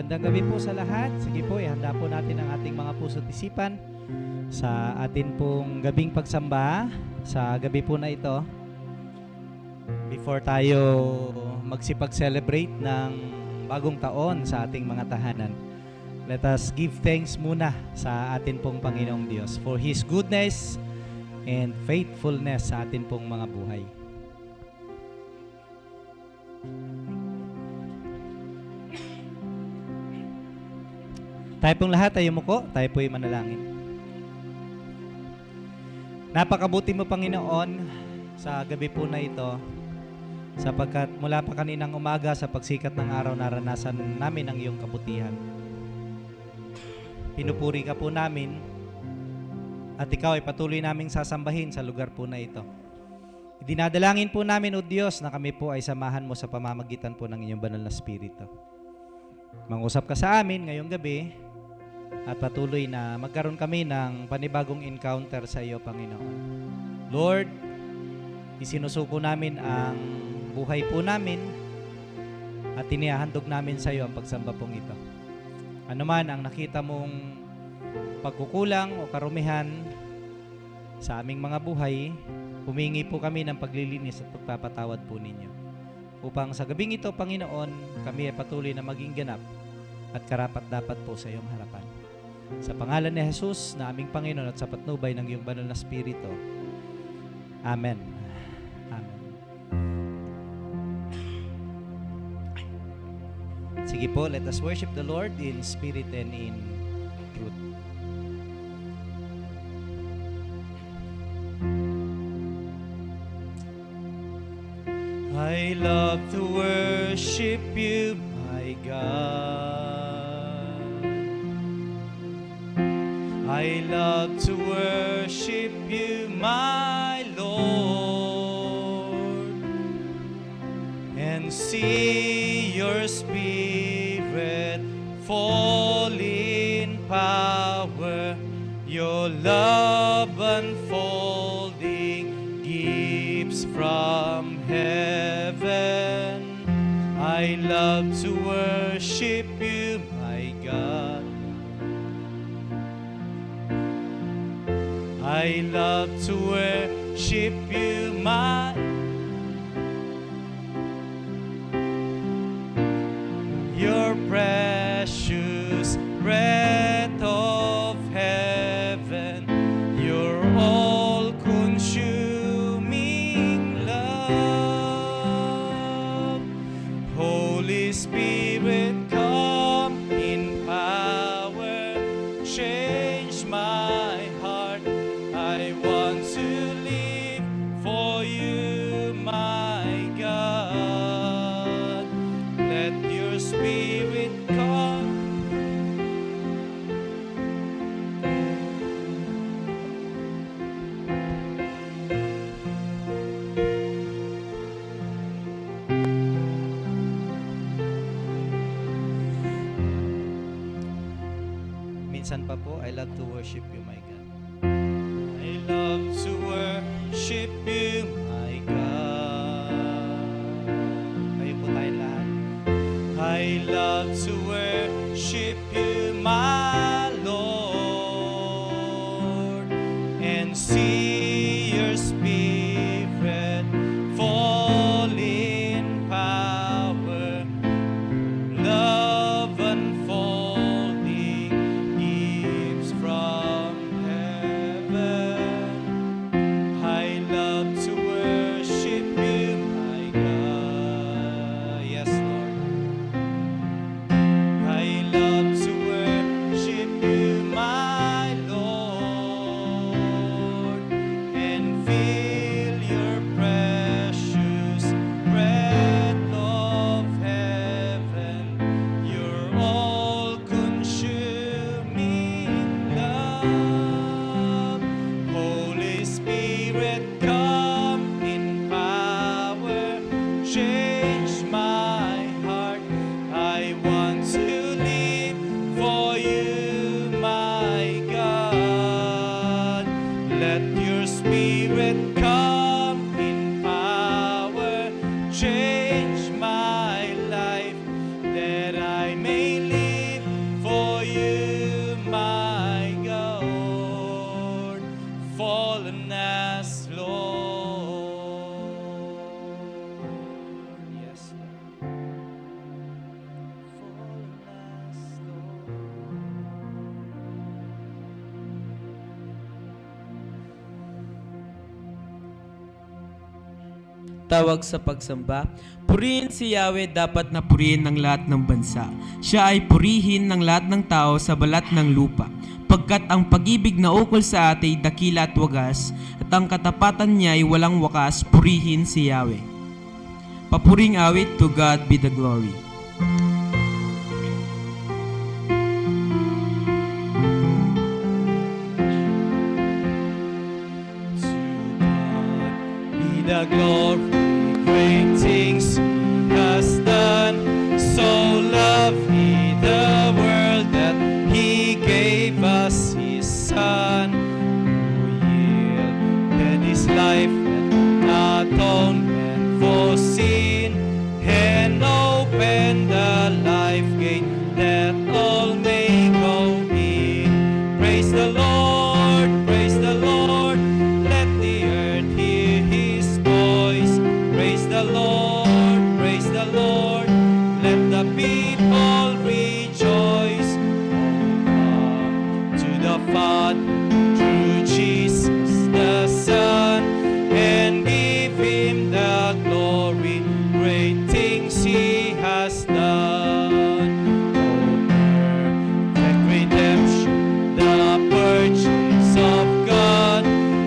Magandang gabi po sa lahat. Sige po, ihanda po natin ang ating mga puso't isipan sa atin pong gabing pagsamba sa gabi po na ito. Before tayo magsipag-celebrate ng bagong taon sa ating mga tahanan, let us give thanks muna sa atin pong Panginoong Diyos for His goodness and faithfulness sa atin pong mga buhay. Tayo pong lahat ay umuko, tayo po'y manalangin. Napakabuti mo, Panginoon, sa gabi po na ito, sapagkat mula pa kaninang umaga sa pagsikat ng araw naranasan namin ang iyong kabutihan. Pinupuri ka po namin at ikaw ay patuloy naming sasambahin sa lugar po na ito. Dinadalangin po namin, O Diyos, na kami po ay samahan mo sa pamamagitan po ng inyong banal na Espiritu. Mangusap ka sa amin ngayong gabi at patuloy na magkaroon kami ng panibagong encounter sa iyo, Panginoon. Lord, isinusuko namin ang buhay po namin at inihahandog namin sa iyo ang pagsamba pong ito. Ano man ang nakita mong pagkukulang o karumihan sa aming mga buhay, humingi po kami ng paglilinis at pagpapatawad po ninyo. Upang sa gabing ito, Panginoon, kami ay patuloy na maging ganap at karapat-dapat po sa iyong harapan. Sa pangalan ni Jesus na aming Panginoon at sa patnubay ng iyong banal na Espiritu. Amen. Amen. Sige po, let us worship the Lord in spirit and in truth. I love to worship you, my God. I love to worship you, my Lord, and see your Spirit fall in power, your love unfolding gifts from heaven. I love to worship you, my God. I love to worship you, my your precious breath of heaven, your all-consuming love. Holy Spirit, come in power, change my heart. I want to live for you, my God. Let your Spirit come. Minsan pa po, I love to worship you, my God. I love to worship you, my God. Kayo po tayong lahat. I love to worship you, my Lord, and see your Spirit fall in power, love unfolding gifts from heaven. I love to worship you, my God. Yes, Lord. I love to worship you, my Lord, and feel your precious breath of heaven, your all-consuming love. Holy Spirit, come in power, change my heart. I want to live for you, my God. Let your Spirit come in power, change my life, that I may live tawag sa pagsamba. Purihin si Yahweh, dapat na purihin ng lahat ng bansa. Siya ay purihin ng lahat ng tao sa balat ng lupa. Pagkat ang pag-ibig na ukol sa atin dakila at wagas, at ang katapatan niya ay walang wakas, purihin si Yahweh. Papuring awit, to God be the glory. Be the glory, great things He has done. So loved He the world that He gave us His Son, who yielded His life and atonement for sin, and opened the life gate that all may go in. Praise the Lord, praise the Lord. Let the earth hear His voice. Praise the Lord, praise the Lord. Let the people rejoice. Oh, come to the Father through Jesus the Son, and give Him the glory. Great things He has done. Oh, perfect redemption, the purchase of God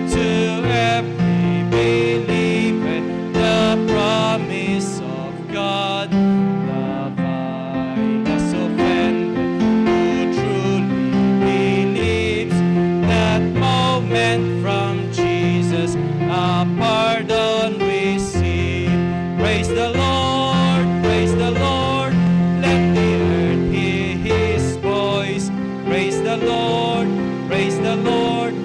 to every believer, the promise of God, the vilest offender who truly believes, that moment from Jesus a pardon receive. Praise the Lord, praise the Lord. Let the earth hear His voice. Praise the Lord, praise the Lord.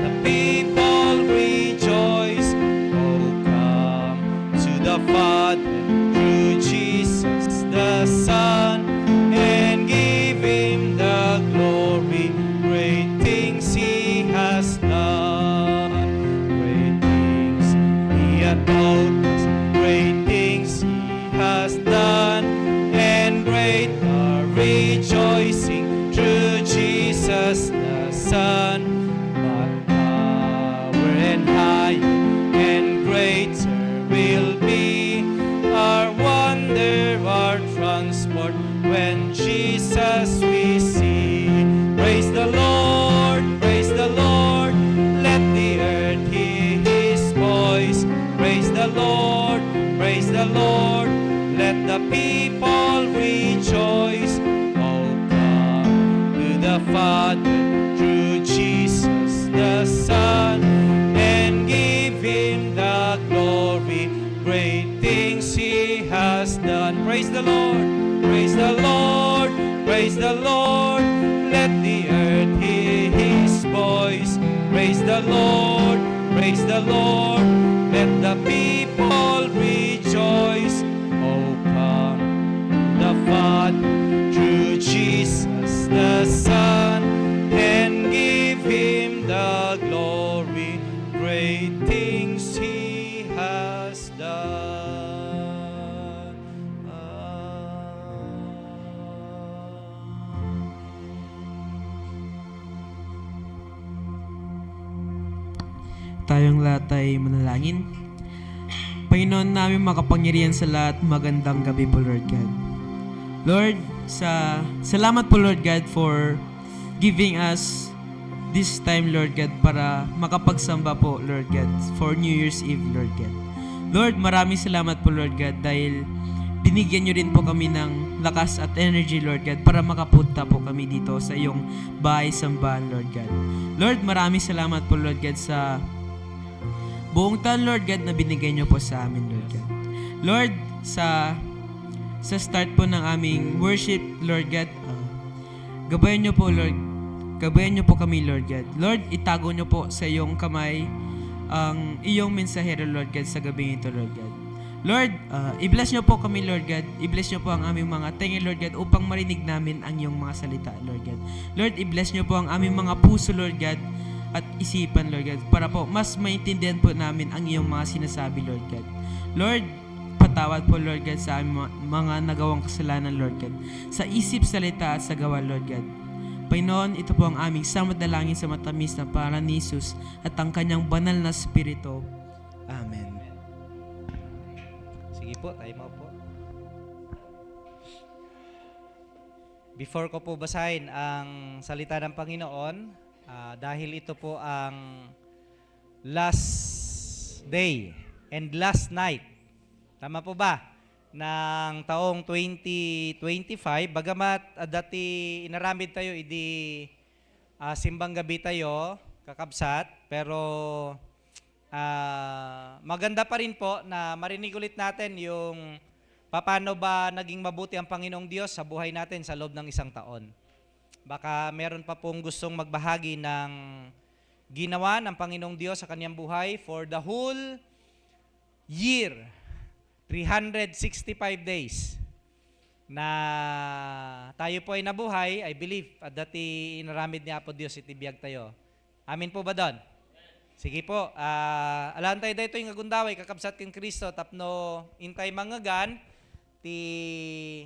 The people rejoice. Oh, come to the Father through Jesus the Son, and give Him the glory. Great things He has done. Great things He hath taught us. Great things He has done. And great are rejoicing through Jesus the Son. But power and higher and greater will be our wonder, our transport, when Jesus we see. Praise the Lord, praise the Lord. Let the earth hear His voice. Praise the Lord, praise the Lord. Let the people rejoice. Oh, come to the Father through Jesus the Son, and give Him the glory. Great things He has done. Praise the Lord, praise the Lord, praise the Lord. Let the earth hear His voice. Praise the Lord, praise the Lord. Let the people rejoice. Oh, come the Father through Jesus the Son, and give Him the glory. Great things He has done. Tayong lahat ay manalangin. Panginoon namin makapangyarihan sa lahat, magandang gabi po Lord God. Lord, salamat po Lord God for giving us this time Lord God para makapagsamba po Lord God for New Year's Eve Lord God. Lord, maraming salamat po Lord God dahil binigyan nyo rin po kami ng lakas at energy Lord God para makapunta po kami dito sa iyong bahay-sambahan Lord God. Lord, maraming salamat po Lord God sa buong taon Lord God na binigay nyo po sa amin Lord God. Lord, sa start po ng aming worship Lord God, gabayan nyo po Lord, gabayan nyo po kami Lord God. Lord, itago nyo po sa iyong kamay ang iyong mensahero Lord God sa gabi ito Lord God. Lord, i-bless nyo po kami Lord God. I-bless nyo po ang aming mga tenga Lord God upang marinig namin ang iyong mga salita Lord God. Lord, i-bless nyo po ang aming mga puso Lord God at isipan Lord God para po mas maintindihan po namin ang iyong mga sinasabi Lord God. Lord, patawad po Lord God sa aming mga nagawang kasalanan Lord God, sa isip, salita at sa gawa Lord God. Panginoon, ito po ang aming samadalangin sa matamis na pangalan ni Jesus at ang kanyang banal na spirito. Amen. Sige po, tayo mo po. Before ko po basahin ang salita ng Panginoon, dahil ito po ang last day and last night, tama po ba, ng taong 2025, bagamat dati inaramid tayo, simbang gabi tayo, kakabsat, pero maganda pa rin po na marinig ulit natin yung paano ba naging mabuti ang Panginoong Diyos sa buhay natin sa loob ng isang taon. Baka meron pa pong gustong magbahagi ng ginawa ng Panginoong Diyos sa kanyang buhay for the whole year, 365 days na tayo po ay nabuhay. I believe at dati inaramid ni Apo Diyos itibiyag tayo. Amin po ba doon? Sige po, alam tayo dito yung agundaway, kakabsat kin Kristo, tapno intay mangagan, ti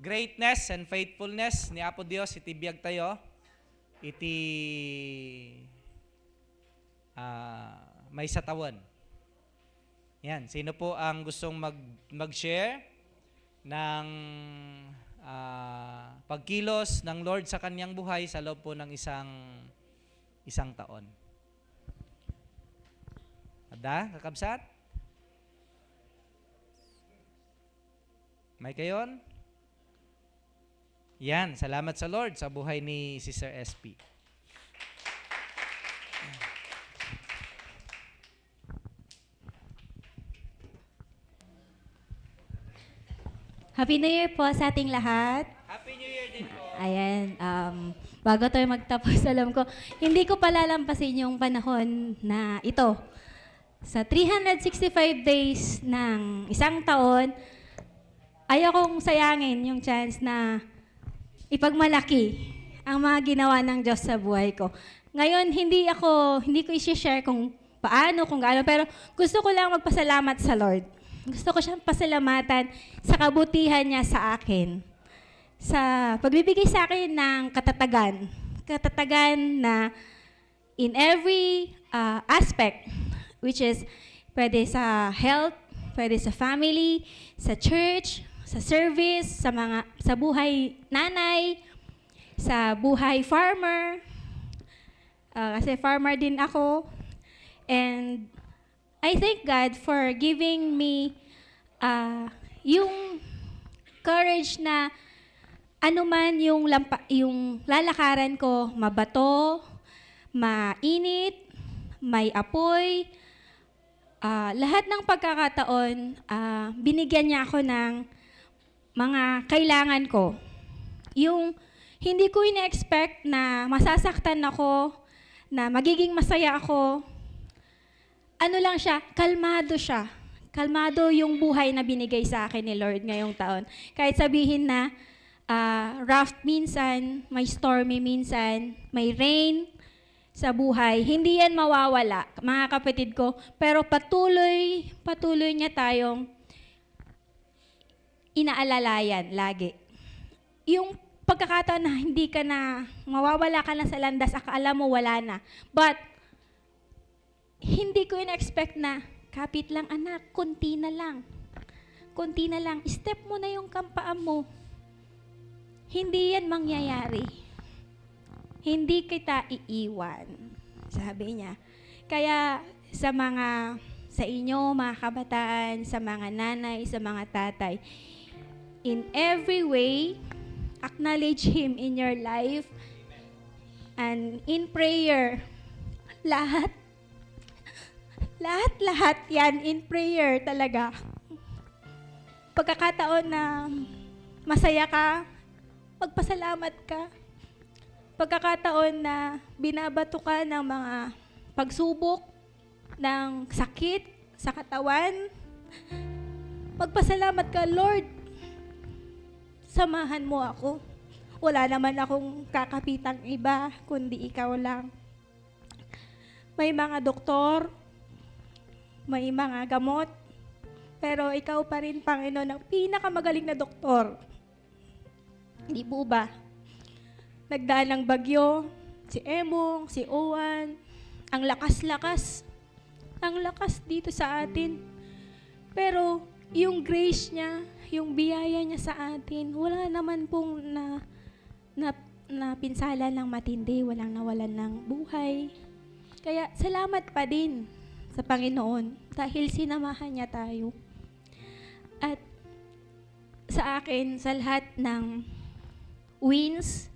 greatness and faithfulness ni Apo Diyos, itibiyag tayo, iti may satawan. Yan, sino po ang gustong mag-share ng pagkilos ng Lord sa kanyang buhay sa loob po ng isang taon? Ada, kakabsat? May kayon? Yan, salamat sa Lord sa buhay ni Sister SP. Happy New Year po sa ating lahat. Happy New Year din po. Ayan, bago tayo magtapos, alam ko, hindi ko palalampasin yung panahon na ito. Sa 365 days ng isang taon, ayokong sayangin yung chance na ipagmalaki ang mga ginawa ng Diyos sa buhay ko. Ngayon, hindi ko i-share kung paano, kung gaano, pero gusto ko lang magpasalamat sa Lord. Gusto ko siyang pasalamatan sa kabutihan niya sa akin. Sa pagbibigay sa akin ng katatagan. Katatagan na in every aspect, which is pwede sa health, pwede sa family, sa church, sa service, sa buhay nanay, sa buhay farmer. Kasi farmer din ako. And I thank God for giving me yung courage na anuman yung lalakaran ko, mabato, mainit, may apoy, lahat ng pagkakataon, binigyan niya ako ng mga kailangan ko. Yung hindi ko ina-expect na masasaktan ako, na magiging masaya ako, ano lang siya, kalmado siya. Kalmado yung buhay na binigay sa akin ni Lord ngayong taon. Kahit sabihin na rough minsan, may stormy minsan, may rain sa buhay, hindi yan mawawala, mga kapatid ko. Pero patuloy niya tayong inaalalayan lagi. Yung pagkakataon na hindi ka na, mawawala ka na sa landas, akala mo wala na. But, hindi ko in-expect na, kapit lang anak, konti na lang. Konti na lang. Step mo na yung kampaan mo. Hindi yan mangyayari. Hindi kita iiwan. Sabi niya. Kaya sa inyo, mga kabataan, sa mga nanay, sa mga tatay, in every way, acknowledge Him in your life. And in prayer, lahat yan in prayer talaga. Pagkakataon na masaya ka, magpasalamat ka. Pagkakataon na binabato ka ng mga pagsubok, ng sakit sa katawan, magpasalamat ka, Lord, samahan mo ako. Wala naman akong kakapitang iba, kundi ikaw lang. May mga doktor, may mga gamot, pero ikaw pa rin, Panginoon, ang pinakamagaling na doktor. Hindi po ba? Nagdaan ng bagyo, si Emong, si Owan, ang lakas-lakas. Ang lakas dito sa atin. Pero yung grace niya, yung biyaya niya sa atin, wala naman pong na pinsala ng matindi, walang nawalan ng buhay. Kaya salamat pa din sa Panginoon dahil sinamahan niya tayo. At sa akin, sa lahat ng wins,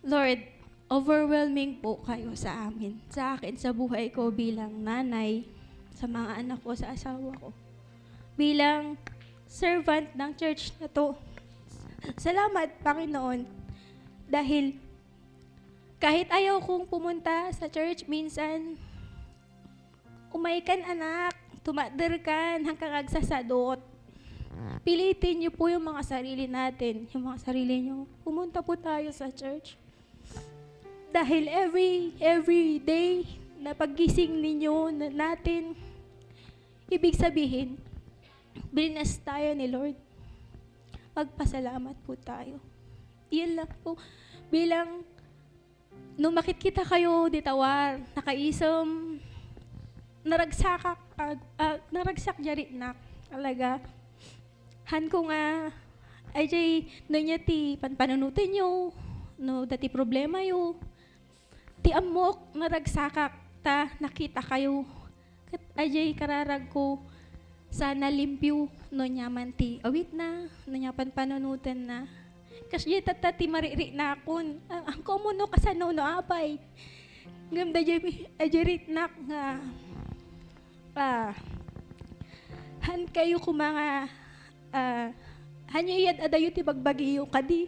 Lord, overwhelming po kayo sa amin. Sa akin, sa buhay ko bilang nanay, sa mga anak ko, sa asawa ko. Bilang servant ng church na to. Salamat, Panginoon, dahil kahit ayaw kong pumunta sa church, minsan, umaikan anak, tumader kan hanggang agsasadot. Pilitin niyo po yung mga sarili natin, yung mga sarili niyo. Pumunta po tayo sa church. Dahil every day na paggising ninyo natin, ibig sabihin, blinas tayo ni Lord. Magpasalamat po tayo. Iyan lang po. Bilang nung makikita kayo ditawar, nakaisom, naragsak jari na talaga. Han ko nga, ay no niya ti panpanunutin nyo, no dati problema yo. Ti amok, naragsakak ta, nakita kayo. Ay kararag ko, sana limpyo, no nyaman ti awit na, no nyapan panunutan na. Kasi tatati mariri na akon, ang komuno kasano no apay. Ngam da ajarit nak nga, han kayo ko mga, hanyo iyad adayo ti bagbagiyo kadi.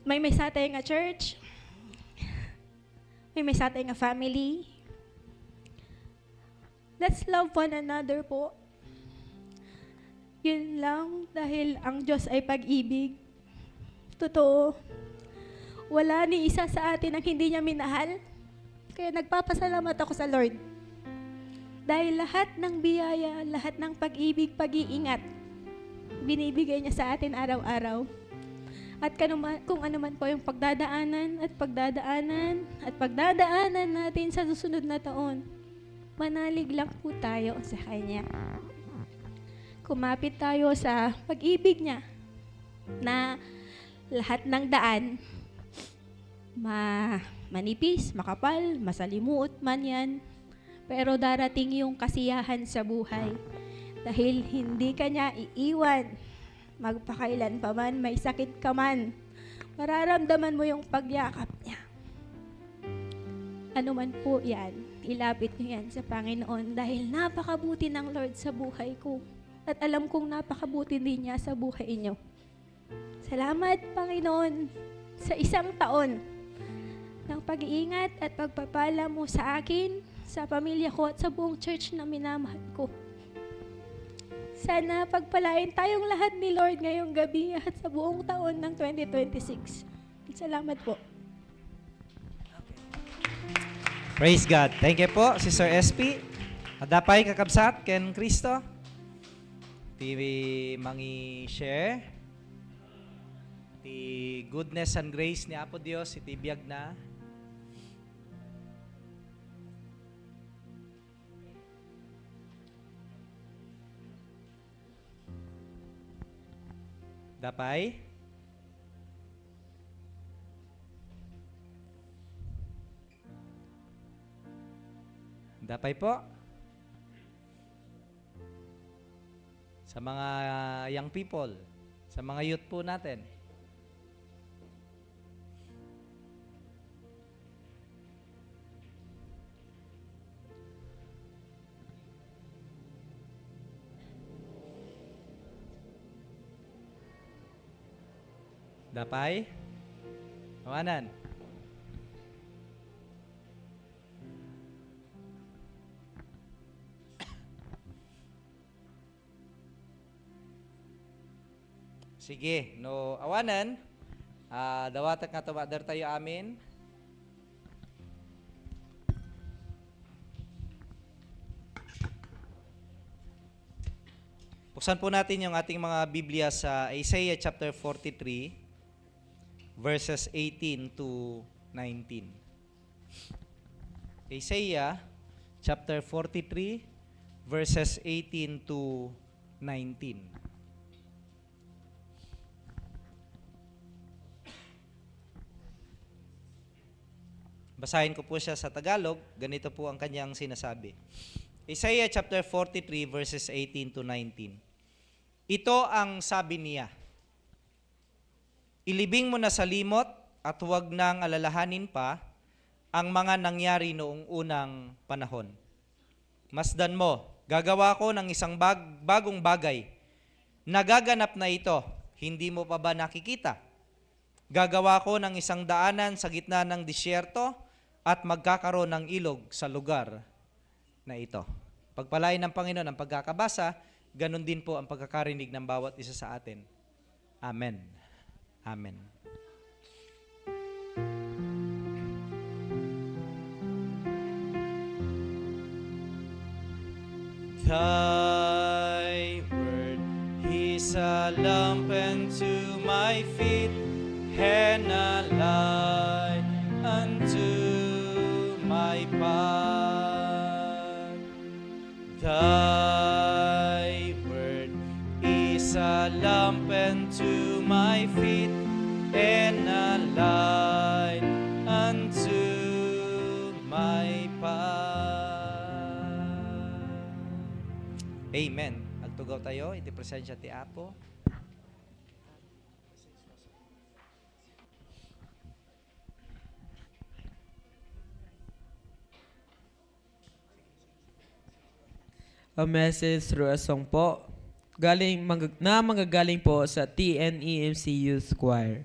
May satay nga church, may satay nga family. Let's love one another po. Yun lang, dahil ang Diyos ay pag-ibig. Totoo. Wala ni isa sa atin ang hindi niya minahal. Kaya nagpapasalamat ako sa Lord. Dahil lahat ng biyaya, lahat ng pag-ibig, pag-iingat, binibigay niya sa atin araw-araw. At kung ano man po yung pagdadaanan natin sa susunod na taon, manalig lang po tayo sa Kanya. Kumapit tayo sa pag-ibig niya na lahat ng daan, manipis, makapal, masalimuot man yan, pero darating yung kasiyahan sa buhay dahil hindi ka niya iiwan. Magpakailan pa man, may sakit ka man, mararamdaman mo yung pagyakap niya. Ano man po yan, ilapit niyo yan sa Panginoon dahil napakabuti ng Lord sa buhay ko. At alam kong napakabuti din niya sa buhay niyo. Salamat, Panginoon, sa isang taon ng pag-iingat at pagpapala mo sa akin, sa pamilya ko at sa buong church na minamahal ko. Sana pagpalain tayong lahat ni Lord ngayong gabi at sa buong taon ng 2026. Salamat po. Praise God. Thank you po, Sister SP. Adapay kakabsat ken Kristo. Ti mangi share. Ti goodness and grace ni Apo Dios iti biyag na. Dapay. Dapay po. Sa mga young people, sa mga youth po natin. Dapay? Tawanan. Sige, no awanan. Dawatak nga tumadar tayo amin. Buksan po natin yung ating mga Biblia sa Isaiah chapter 43, verses 18 to 19. Isaiah chapter 43, verses 18 to 19. Basahin ko po siya sa Tagalog. Ganito po ang kanyang sinasabi. Isaiah chapter 43 verses 18 to 19. Ito ang sabi niya. Ilibing mo na sa limot at huwag nang alalahanin pa ang mga nangyari noong unang panahon. Masdan mo, gagawa ko ng isang bagong bagay. Nagaganap na ito, hindi mo pa ba nakikita? Gagawa ko ng isang daanan sa gitna ng disyerto at magkakaroon ng ilog sa lugar na ito. Pagpalain ng Panginoon ang pagkakabasa, ganun din po ang pagkakarinig ng bawat isa sa atin. Amen. Amen. Thy word is a lamp unto my feet and a light unto my path. Thy word is a lamp unto my feet and a light unto my path. Amen. Agtugaw tayo, iti presensya ti Apo. A message through a song po, manggagaling po sa TNEMC Youth Choir.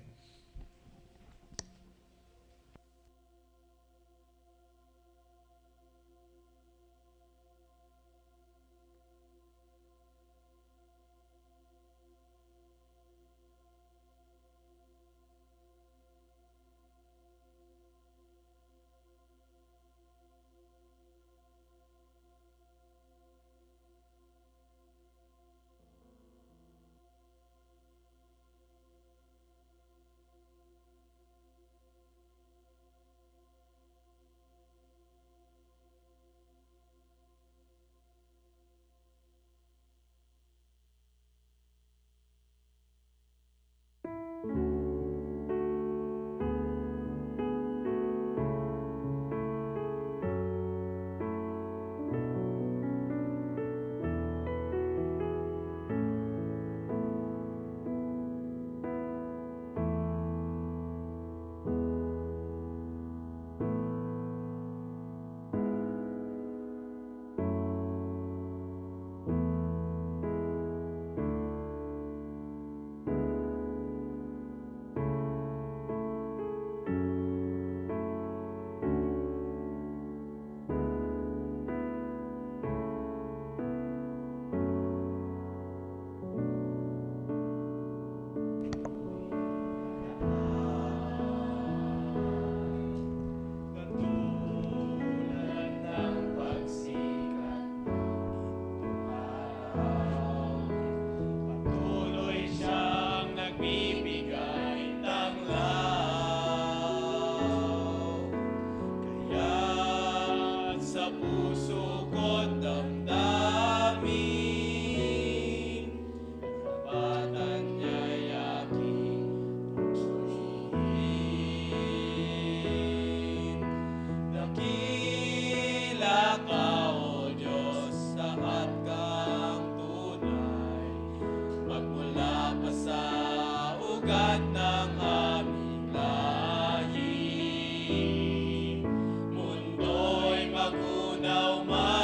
Mundo'y magunaw man.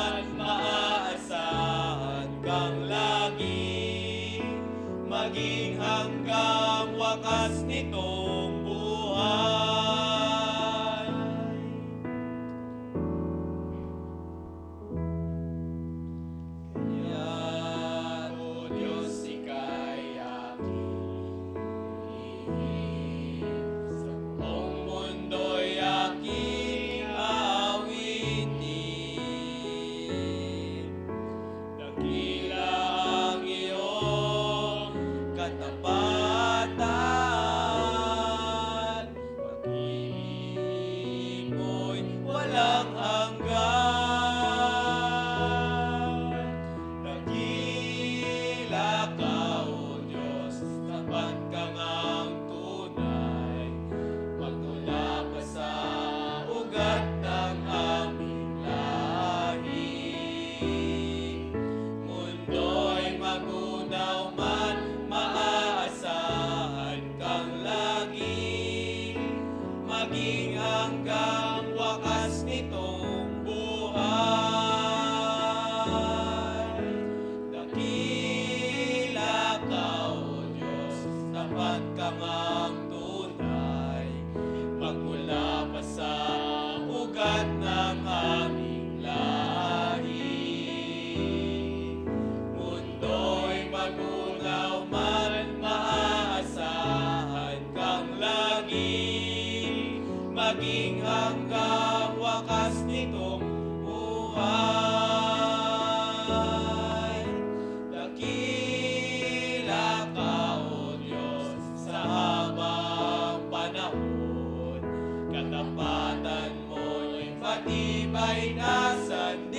ay nasandigan.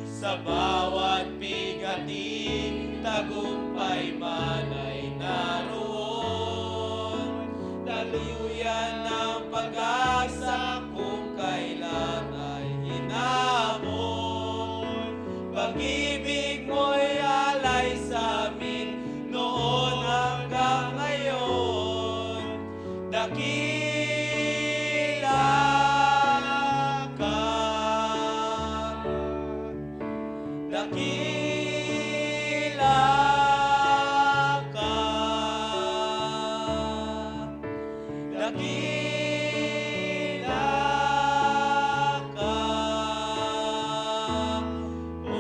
Sa bawat bigatin, tagumpay man ay naroon. Daluyan ng pag-asa kung kailan ay hinamon. Pag-ibig mo'y alay sa amin noon hanggang ngayon. Dakila ka, dakila ka, dakila ka, O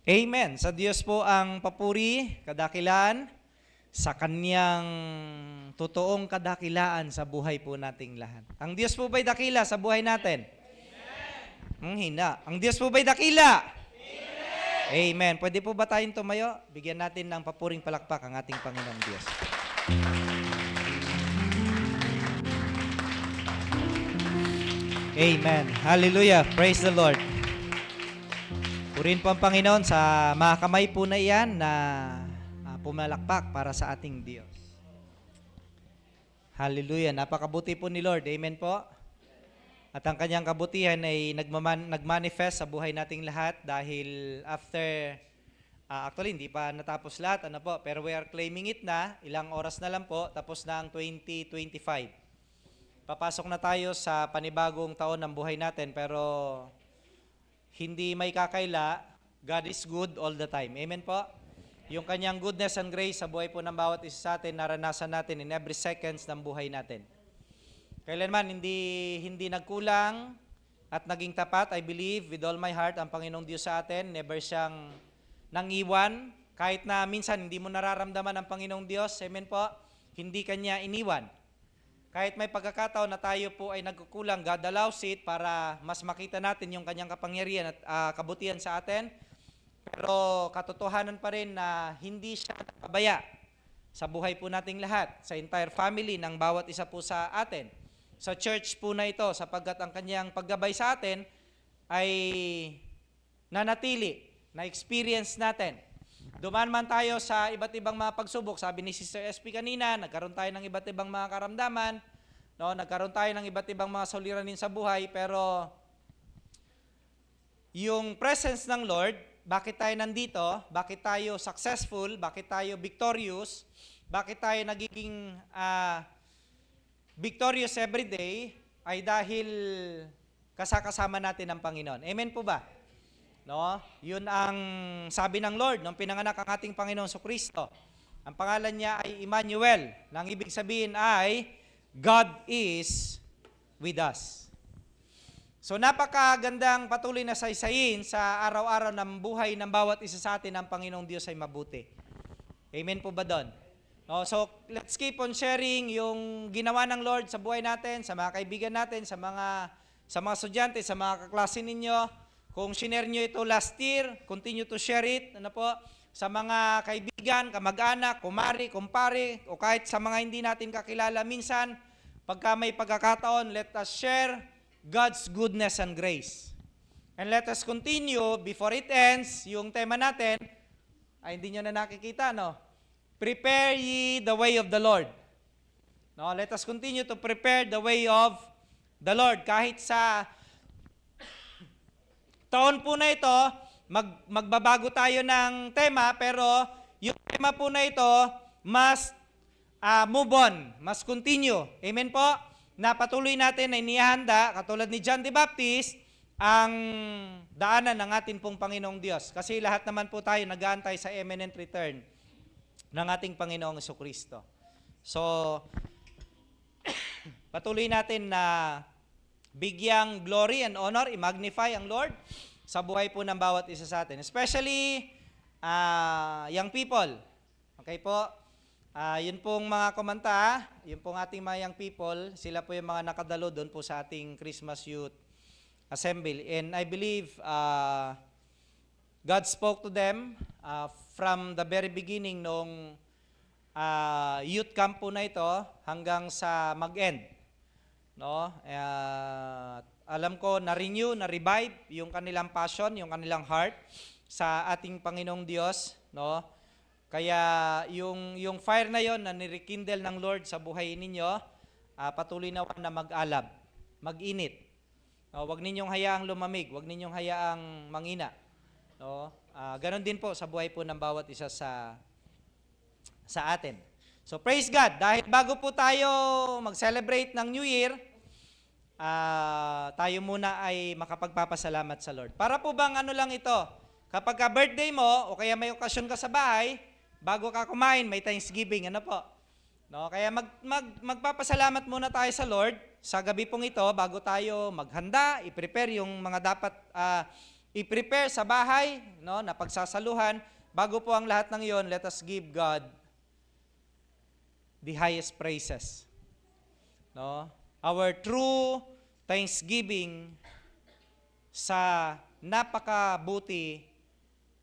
Amen. Sa Diyos po ang papuri, kadakilaan, sa Kanyang totoong kadakilaan sa buhay po nating lahat. Ang Diyos po ba'y dakila sa buhay natin? Amen. Hina. Ang Diyos po ba'y dakila? Amen. Amen. Pwede po ba tayong tumayo? Bigyan natin ng papuring palakpak ang ating Panginoong Diyos. Amen. Hallelujah. Praise the Lord. Purihin po ang Panginoon sa mga kamay po na iyan na pumalakpak para sa ating Diyos. Hallelujah. Napakabuti po ni Lord. Amen po. At ang kanyang kabutihan ay nagmanifest sa buhay nating lahat dahil after, actually hindi pa natapos lahat, ano po, pero we are claiming it na, ilang oras na lang po, tapos na ang 2025. Papasok na tayo sa panibagong taon ng buhay natin, pero hindi may kakaila, God is good all the time. Amen po? Yung kanyang goodness and grace sa buhay po ng bawat isa sa atin, naranasan natin in every seconds ng buhay natin. Kailanman hindi nagkulang at naging tapat, I believe with all my heart, ang Panginoong Diyos sa atin. Never siyang nangiwan. Kahit na minsan hindi mo nararamdaman ang Panginoong Diyos, amen po, hindi Kanya iniwan. Kahit may pagkakataon na tayo po ay nagkukulang, God allows it para mas makita natin yung Kanyang kapangyarihan at kabutihan sa atin. Pero katotohanan pa rin na hindi siya napabaya sa buhay po nating lahat, sa entire family ng bawat isa po sa atin. Sa church po na ito, sapagkat ang Kanyang paggabay sa atin ay nanatili, na-experience natin. Dumaan man tayo sa iba't ibang mga pagsubok, sabi ni Sister SP kanina, nagkaroon tayo ng iba't ibang mga karamdaman, no? Nagkaroon tayo ng iba't ibang mga suliranin sa buhay, pero yung presence ng Lord, bakit tayo nandito, bakit tayo successful, bakit tayo victorious, bakit tayo nagiging victorious every day, ay dahil kasama natin ang Panginoon. Amen po ba? No? Yun ang sabi ng Lord nung pinanganak ang ating Panginoon Kristo. Ang pangalan niya ay Emmanuel. Nang ibig sabihin ay God is with us. So napakagandang patuloy na saysayin sa araw-araw ng buhay ng bawat isa sa atin ng Panginoong Diyos ay mabuti. Amen po ba doon? No, so let's keep on sharing yung ginawa ng Lord sa buhay natin, sa mga kaibigan natin, sa mga estudyante, sa mga kaklase ninyo. Kung shinare nyo ito last year, continue to share it. Ano po? Sa mga kaibigan, kamag-anak, kumari, kumpare, o kahit sa mga hindi natin kakilala minsan, pagka may pagkakataon, let us share God's goodness and grace. And let us continue, before it ends, yung tema natin, ay hindi nyo na nakikita, no? Prepare ye the way of the Lord. No, let us continue to prepare the way of the Lord. Kahit sa taon po na ito, magbabago tayo ng tema, pero yung tema po na ito must move on, must continue. Amen po? Napatuloy natin na inihanda, katulad ni John the Baptist, ang daanan ng ating pong Panginoong Diyos. Kasi lahat naman po tayo nag-aantay sa imminent return ng ating Panginoong Kristo. So, patuloy natin na bigyang glory and honor, i-magnify ang Lord sa buhay po ng bawat isa sa atin. Especially, young people. Okay po? Yun pong mga kumanta, yun pong ating mga young people, sila po yung mga nakadalo doon po sa ating Christmas Youth Assembly. And I believe God spoke to them from the very beginning nung youth camp po na ito hanggang sa mag-end. No? Alam ko na-renew, na-revive yung kanilang passion, yung kanilang heart sa ating Panginoong Diyos, no? Kaya yung fire na yon na nirikindle ng Lord sa buhay ninyo, patuloy na mag-alab, mag-init. No? Huwag ninyong hayaang lumamig, huwag ninyong hayaang mangina. No? Ganon din po sa buhay po ng bawat isa sa atin. So praise God, dahil bago po tayo mag-celebrate ng New Year, tayo muna ay makapagpapasalamat sa Lord. Para po bang ano lang ito, kapag ka birthday mo o kaya may okasyon ka sa bahay, bago ka kumain, may Thanksgiving, ano po? No, kaya magpapasalamat muna tayo sa Lord sa gabi pong ito bago tayo maghanda, i-prepare yung mga dapat i-prepare sa bahay, no, na pagsasaluhan. Bago po ang lahat ng iyon, let us give God the highest praises. No? Our true thanksgiving sa napakabuti,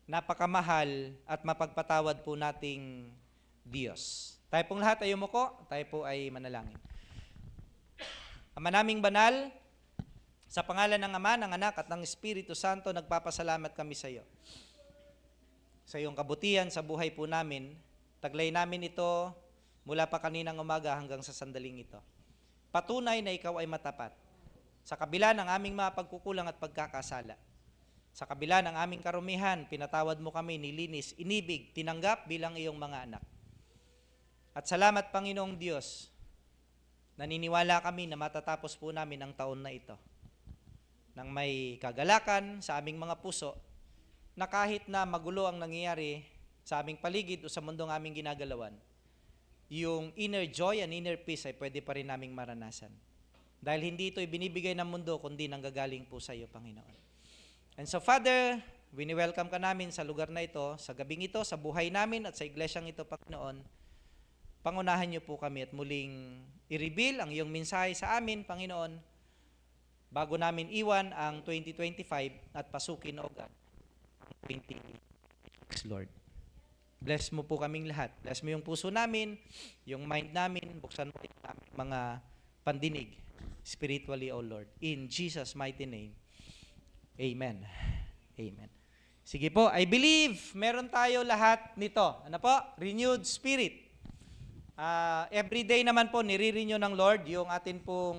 napakamahal at mapagpatawad po nating Diyos. Tayo pong lahat ay umuko, tayo po ay manalangin. Ama naming banal, sa pangalan ng Ama, ng Anak at ng Espiritu Santo, nagpapasalamat kami sa iyo. Sa iyong kabutihan sa buhay po namin, taglay namin ito mula pa kaninang umaga hanggang sa sandaling ito. Patunay na ikaw ay matapat. Sa kabila ng aming mga pagkukulang at pagkakasala, sa kabila ng aming karumihan, pinatawad mo kami, nilinis, inibig, tinanggap bilang iyong mga anak. At salamat, Panginoong Diyos, naniniwala kami na matatapos po namin ang taon na ito nang may kagalakan sa aming mga puso na kahit na magulo ang nangyayari sa aming paligid o sa mundong aming ginagalawan, yung inner joy and inner peace ay pwede pa rin naming maranasan. Dahil hindi ito ibinibigay ng mundo, kundi nanggagaling po sa iyo, Panginoon. And so, Father, wini-welcome ka namin sa lugar na ito, sa gabing ito, sa buhay namin at sa iglesyang ito, Panginoon. Pangunahan niyo po kami at muling i-reveal ang iyong mensahe sa amin, Panginoon, bago namin iwan ang 2025 at pasukin, O God, ang 2026, Lord. Bless mo po kaming lahat. Bless mo yung puso namin, yung mind namin, buksan mo yung aming mga pandinig, spiritually, O Lord. In Jesus' mighty name, Amen. Amen. Sige po, I believe meron tayo lahat nito. Ano po? Renewed spirit. Every day naman po, nire-renew ng Lord yung atin pong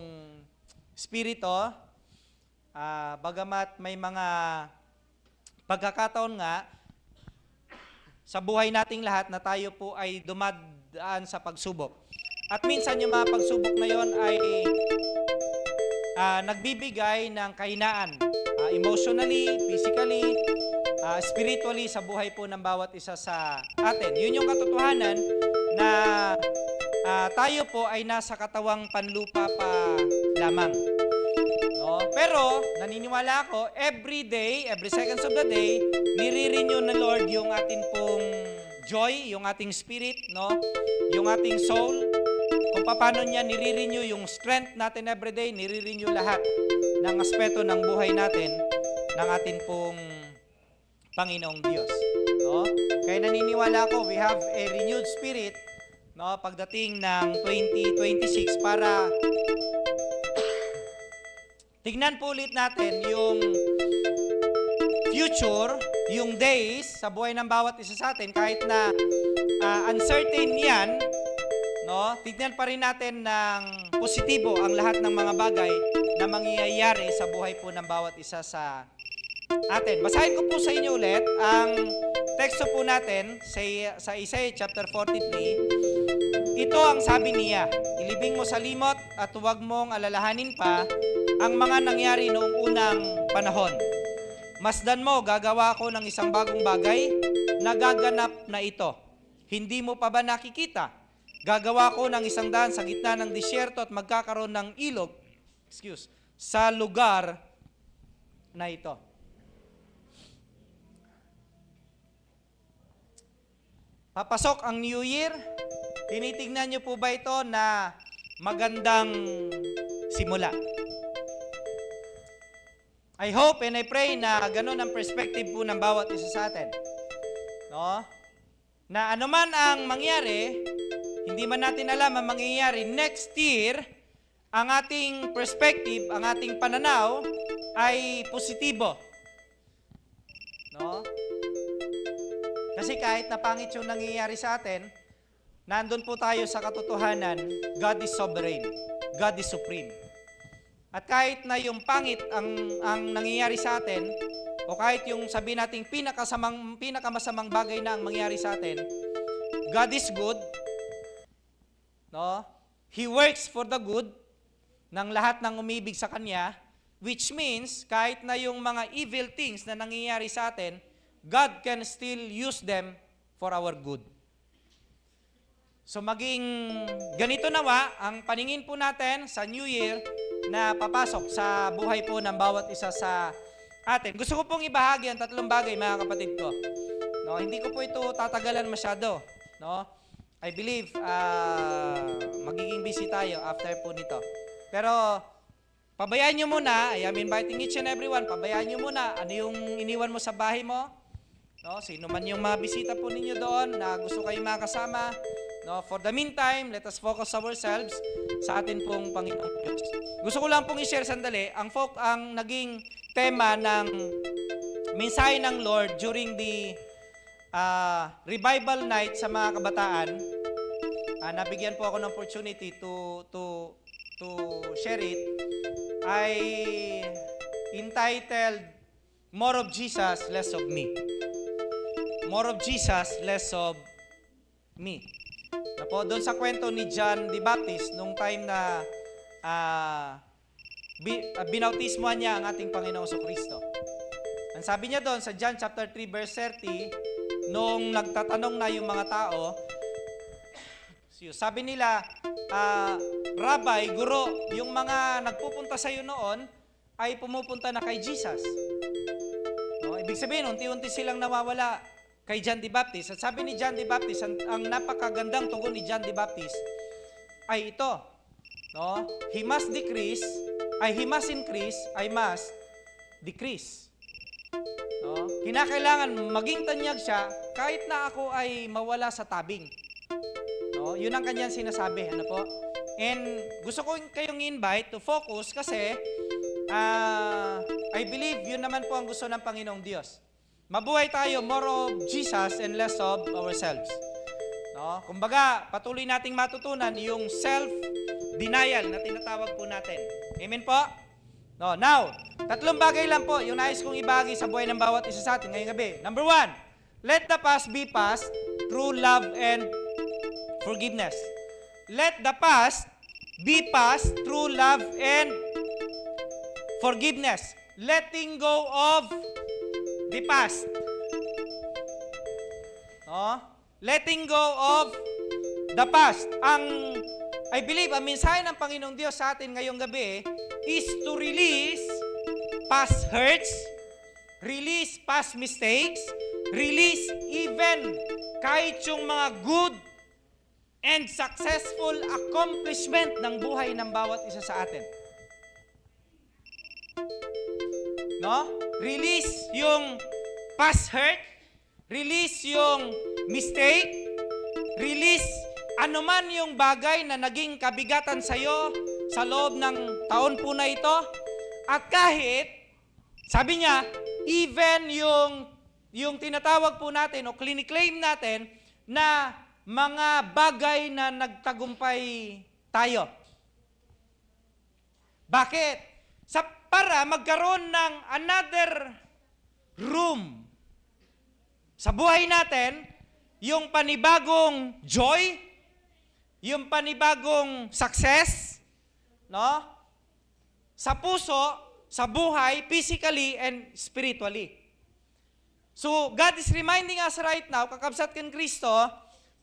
spirito. Bagamat may mga pagkakataon nga, sa buhay nating lahat na tayo po ay dumadaan sa pagsubok. At minsan yung mga pagsubok na yon ay nagbibigay ng kahinaan. Emotionally, physically, spiritually sa buhay po ng bawat isa sa atin. Yun yung katotohanan na tayo po ay nasa katawang panlupa pa lamang. No? Pero naniniwala ako, every day, every seconds of the day, nire-renew na Lord yung atin pong joy, yung ating spirit, no? Yung ating soul. Kung paano niya nire-renew yung strength natin every day, nire-renew lahat ng aspeto ng buhay natin ng atin pong Panginoong Diyos. No? Kaya naniniwala ako, we have a renewed spirit, no, pagdating ng 2026 para tignan po ulit natin yung future, yung days sa buhay ng bawat isa sa atin, kahit na uncertain yan, no, tignan pa rin natin ng positibo ang lahat ng mga bagay na mangyayari sa buhay po ng bawat isa sa atin. Basahin ko po sa inyo ulit ang teksto po natin sa Isaiah chapter 43. Ito ang sabi niya, ilibing mo sa limot at huwag mong alalahanin pa ang mga nangyari noong unang panahon. Masdan mo, gagawa ko ng isang bagong bagay na gaganap na ito. Hindi mo pa ba nakikita? gagawa ko ng isang daan sa gitna ng disyerto at magkakaroon ng ilog, sa lugar na ito. Papasok ang New Year. Tinitingnan niyo po ba ito na magandang simula? I hope and I pray na ganun ang perspective po ng bawat isa sa atin. No? Na anuman ang mangyari, hindi man natin alam ang mangyayari next year, ang ating perspective, ang ating pananaw ay positibo. No? Kasi kahit na pangit yung nangyayari sa atin, nandun po tayo sa katotohanan, God is sovereign. God is supreme. At kahit na yung pangit ang nangyayari sa atin, o kahit yung sabihin nating pinakamasamang bagay na ang mangyayari sa atin, God is good. No? He works for the good ng lahat ng umibig sa Kanya, which means kahit na yung mga evil things na nangyayari sa atin, God can still use them for our good. So maging ganito nawa ang paningin po natin sa New Year na papasok sa buhay po ng bawat isa sa atin. Gusto ko pong ibahagi ang 3 bagay, mga kapatid ko. No, hindi ko po ito tatagalan masyado. No? I believe magiging busy tayo after po nito. Pero pabayaan nyo muna, I am inviting each and everyone, pabayaan nyo muna ano yung iniwan mo sa bahay mo. No, sino man yung mga bisita po ninyo doon na gusto kayong makasama. No, for the meantime, let us focus ourselves sa atin pong Panginoong Diyos. Gusto ko lang pong i-share sandali, ang naging tema ng mensahe ng Lord during the revival night sa mga kabataan. Nabigyan po ako ng opportunity to share it, ay entitled More of Jesus, Less of Me. More of Jesus, Less of Me. Na po, doon sa kwento ni John the Baptist, nung time na binautismohan niya ang ating Panginoong Kristo. Ang sabi niya doon sa John chapter 3 verse 30, nung nagtatanong na yung mga tao, sabi nila, Rabbi, Guro, yung mga nagpupunta sa iyo noon ay pumupunta na kay Jesus. No, ibig sabihin, unti-unti silang nawawala kay John the Baptist. At sabi ni John the Baptist, ang napakagandang tugon ni John the Baptist ay ito. No? He must increase, I must decrease. No? Kinakailangan maging tanyag siya kahit na ako ay mawala sa tabing. No? Yun ang kanyang sinasabi. Ano po? And gusto ko kayong invite to focus kasi I believe yun naman po ang gusto ng Panginoong Diyos. Mabuhay tayo more of Jesus and less of ourselves. No? Kumbaga, patuloy nating matutunan yung self-denial na tinatawag po natin. Amen po? No, now, 3 bagay lang po yung nais kong ibahagi sa buhay ng bawat isa sa atin ngayong gabi. Number 1, let the past be past through love and forgiveness. Let the past be past through love and forgiveness. Letting go of the past. No? Letting go of the past. I believe, ang mensahe ng Panginoong Diyos sa atin ngayong gabi is to release past hurts, release past mistakes, release even kahit yung mga good and successful accomplishment ng buhay ng bawat isa sa atin. No? Release yung past hurt, release yung mistake, release anuman yung bagay na naging kabigatan sa iyo sa loob ng taon po na ito. At kahit, sabi niya, even yung tinatawag po natin o clinic-claim natin na mga bagay na nagtagumpay tayo. Bakit? Para magkaroon ng another room sa buhay natin, yung panibagong joy, yung panibagong success, no? Sa puso, sa buhay, physically and spiritually. So, God is reminding us right now, kakabsat kan Kristo,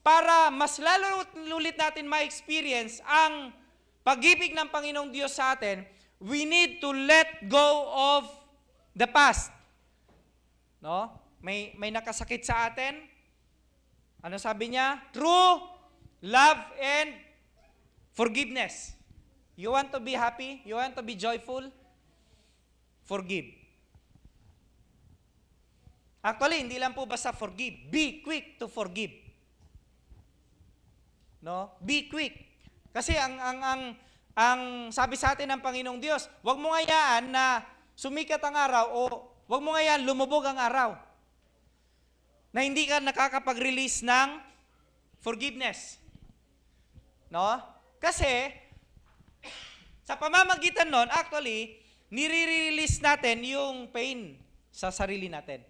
para mas lalo ulit natin ma-experience ang pag-ibig ng Panginoong Diyos sa atin, we need to let go of the past. No? May nakasakit sa atin. Ano sabi niya? True love and forgiveness. You want to be happy? You want to be joyful? Forgive. Actually, hindi lang po basta forgive. Be quick to forgive. No? Be quick. Kasi ang sabi sa atin ng Panginoong Diyos, huwag mo ngayaan na sumikat ang araw o huwag mo ngayaan lumubog ang araw na hindi ka nakakapag-release ng forgiveness. No? Kasi sa pamamagitan nun, actually, nire-release natin yung pain sa sarili natin.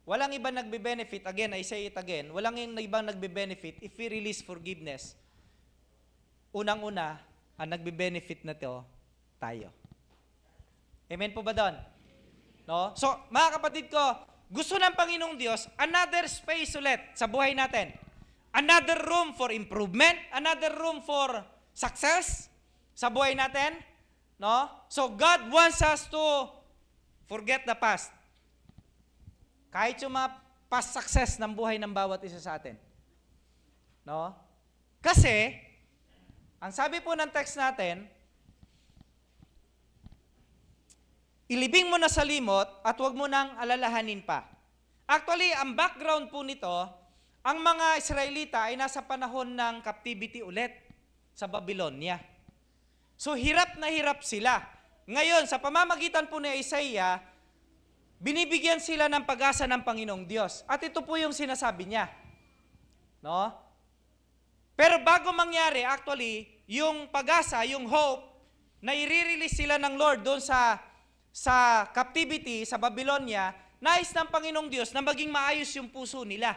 Walang ibang nagbe-benefit, again, I say it again, walang ibang nagbe-benefit if we release forgiveness. Unang-una, ang nagbe-benefit na to, tayo. Amen po ba doon? No? So, mga kapatid ko, gusto ng Panginoong Diyos, another space ulit sa buhay natin. Another room for improvement, another room for success sa buhay natin. No? So, God wants us to forget the past. Kahit yung mga past success ng buhay ng bawat isa sa atin. No? Kasi, ang sabi po ng text natin, ilibing mo na sa limot at huwag mo nang alalahanin pa. Actually, ang background po nito, ang mga Israelita ay nasa panahon ng captivity ulit sa Babylonia. So, hirap na hirap sila. Ngayon, sa pamamagitan po ni Isaiah, binibigyan sila ng pag-asa ng Panginoong Diyos. At ito po yung sinasabi niya. No? Pero bago mangyari, actually, yung pag-asa, yung hope, na i-release sila ng Lord doon sa captivity, sa Babylonia, nais ng Panginoong Diyos na maging maayos yung puso nila.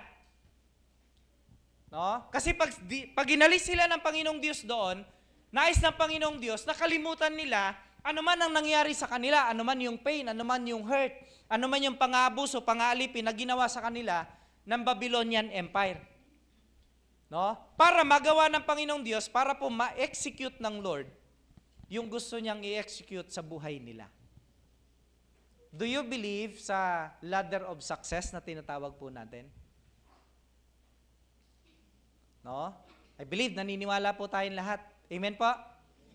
No? Kasi pag inalis sila ng Panginoong Diyos doon, nais ng Panginoong Diyos na kalimutan nila ano man ang nangyari sa kanila, ano man yung pain, ano man yung hurt, ano man yung pang-aabuso, pang-aalipin na ginawa sa kanila ng Babylonian Empire. No? Para magawa ng Panginoong Diyos, para po ma-execute ng Lord yung gusto niyang i-execute sa buhay nila. Do you believe sa ladder of success na tinatawag po natin? No? I believe, naniniwala po tayong lahat. Amen po?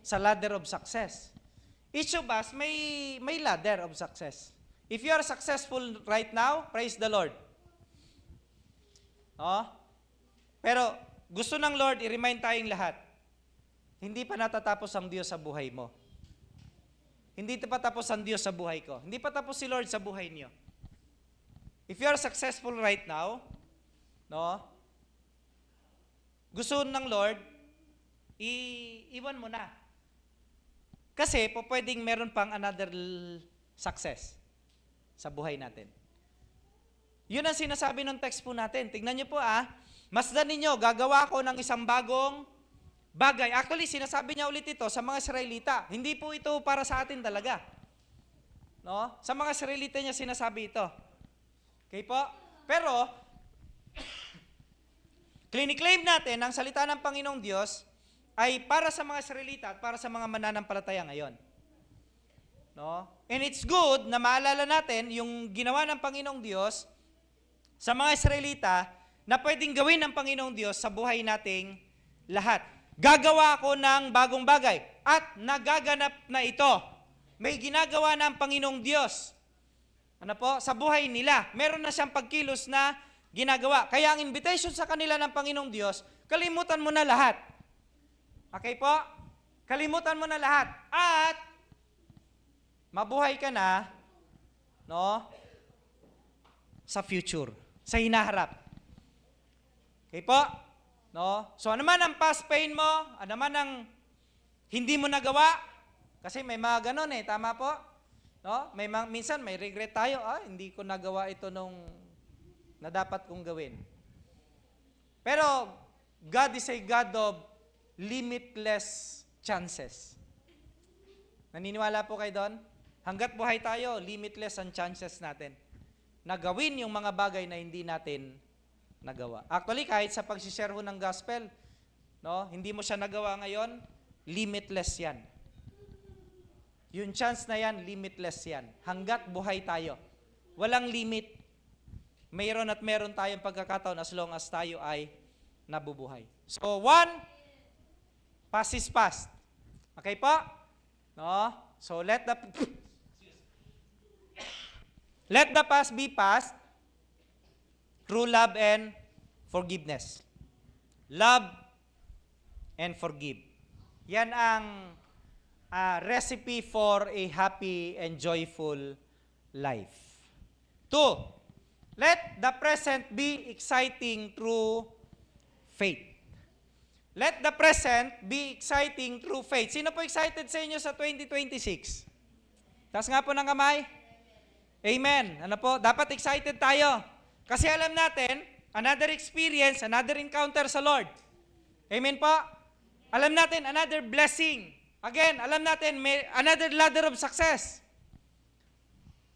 Sa ladder of success. Each of us may ladder of success. If you are successful right now, praise the Lord. No? Pero gusto ng Lord i-remind tayong lahat, hindi pa natatapos ang Diyos sa buhay mo. Hindi pa tapos ang Diyos sa buhay ko. Hindi pa tapos si Lord sa buhay niyo. If you are successful right now, no? Gusto ng Lord, iwan mo na. Kasi po pwedeng meron pang another success sa buhay natin. Yun ang sinasabi ng text po natin. Tingnan niyo po masdan ninyo, gagawa ko ng isang bagong bagay. Actually, sinasabi niya ulit ito sa mga Israelita. Hindi po ito para sa atin talaga. No? Sa mga Israelita niya sinasabi ito. Okay po? Pero, cliniclaim natin ang salita ng Panginoong Diyos ay para sa mga Israelita at para sa mga mananampalataya ngayon. No? And it's good na maalala natin yung ginawa ng Panginoong Diyos sa mga Israelita na pwedeng gawin ng Panginoong Diyos sa buhay nating lahat. Gagawa ako ng bagong bagay at nagaganap na ito. May ginagawa ng Panginoong Diyos. Ano po? Sa buhay nila. Meron na siyang pagkilos na ginagawa. Kaya ang invitation sa kanila ng Panginoong Diyos, kalimutan mo na lahat. Okay po? Kalimutan mo na lahat. At mabuhay ka na, no? Sa future. Sa hinaharap. Okay po? No? So ano man ang past pain mo, ano man ang hindi mo nagawa, kasi may mga ganon tama po? No? Minsan may regret tayo, hindi ko nagawa ito nung na dapat kong gawin. Pero God is a God of limitless chances. Naniniwala po kayo doon? Hanggat buhay tayo, limitless ang chances natin na gawin yung mga bagay na hindi natin nagawa. Actually, kahit sa pag-share ho ng gospel, no, hindi mo siya nagawa ngayon, limitless yan. Yung chance na yan, limitless yan. Hanggat buhay tayo. Walang limit. Mayroon at meron tayong pagkakataon as long as tayo ay nabubuhay. So, one, past is past. Okay po? No? So, let the past be past through love and forgiveness. Love and forgive. Yan ang recipe for a happy and joyful life. 2, let the present be exciting through faith. Let the present be exciting through faith. Sino po excited sa inyo sa 2026? Taas nga po ng kamay. Amen. Ano po? Dapat excited tayo. Kasi alam natin, another experience, another encounter sa Lord. Amen po? Alam natin, another blessing. Again, alam natin, may another ladder of success.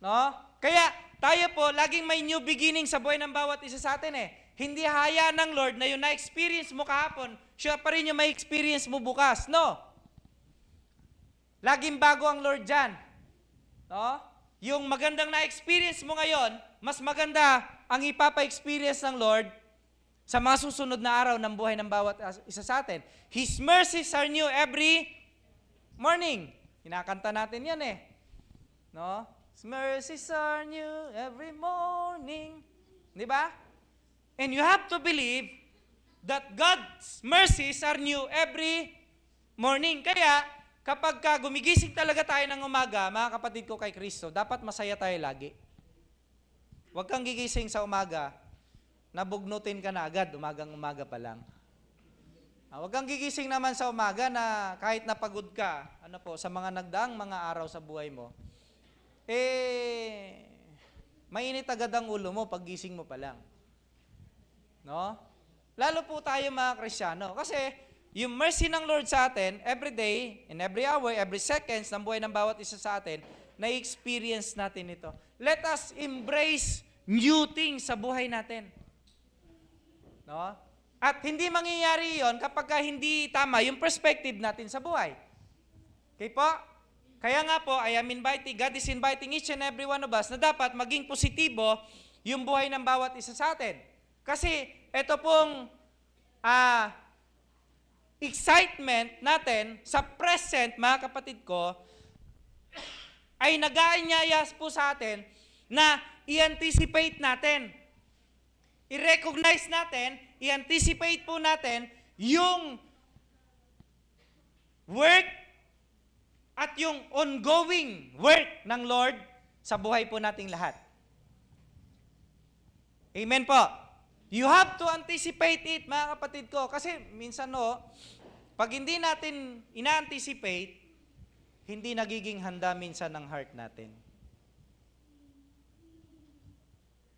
No? Kaya, tayo po, laging may new beginning sa buhay ng bawat isa sa atin eh. Hindi hayaan ng Lord na yung na-experience mo kahapon, siya pa rin yung may experience mo bukas. No? Laging bago ang Lord dyan. No? Yung magandang na-experience mo ngayon, mas maganda ang ipapa-experience ng Lord sa mga susunod na araw ng buhay ng bawat isa sa atin. His mercies are new every morning. Kinakanta natin yan eh. No? His mercies are new every morning. Di ba? And you have to believe that God's mercies are new every morning. Kaya, kapag gumigising talaga tayo ng umaga, mga kapatid ko kay Kristo, dapat masaya tayo lagi. Huwag kang gigising sa umaga, nabugnutin ka na agad, umagang-umaga pa lang. Huwag kang gigising naman sa umaga na kahit napagod ka, sa mga nagdaang mga araw sa buhay mo, mainit agad ang ulo mo pag gising mo pa lang. No? Lalo po tayo mga Kristiyano. Kasi yung mercy ng Lord sa atin, every day, in every hour, every seconds ng buhay ng bawat isa sa atin, na-experience natin ito. Let us embrace new things sa buhay natin. No? At hindi mangyayari yon kapag hindi tama yung perspective natin sa buhay. Okay po? Kaya nga po, God is inviting each and every one of us na dapat maging positibo yung buhay ng bawat isa sa atin. Kasi ito pong excitement natin sa present, mga kapatid ko, ay nag-aanyaya po sa atin na i-anticipate natin. I-recognize natin, i-anticipate po natin yung work at yung ongoing work ng Lord sa buhay po nating lahat. Amen po. You have to anticipate it, mga kapatid ko. Kasi minsan pag hindi natin ina-anticipate, hindi nagiging handa minsan ng heart natin.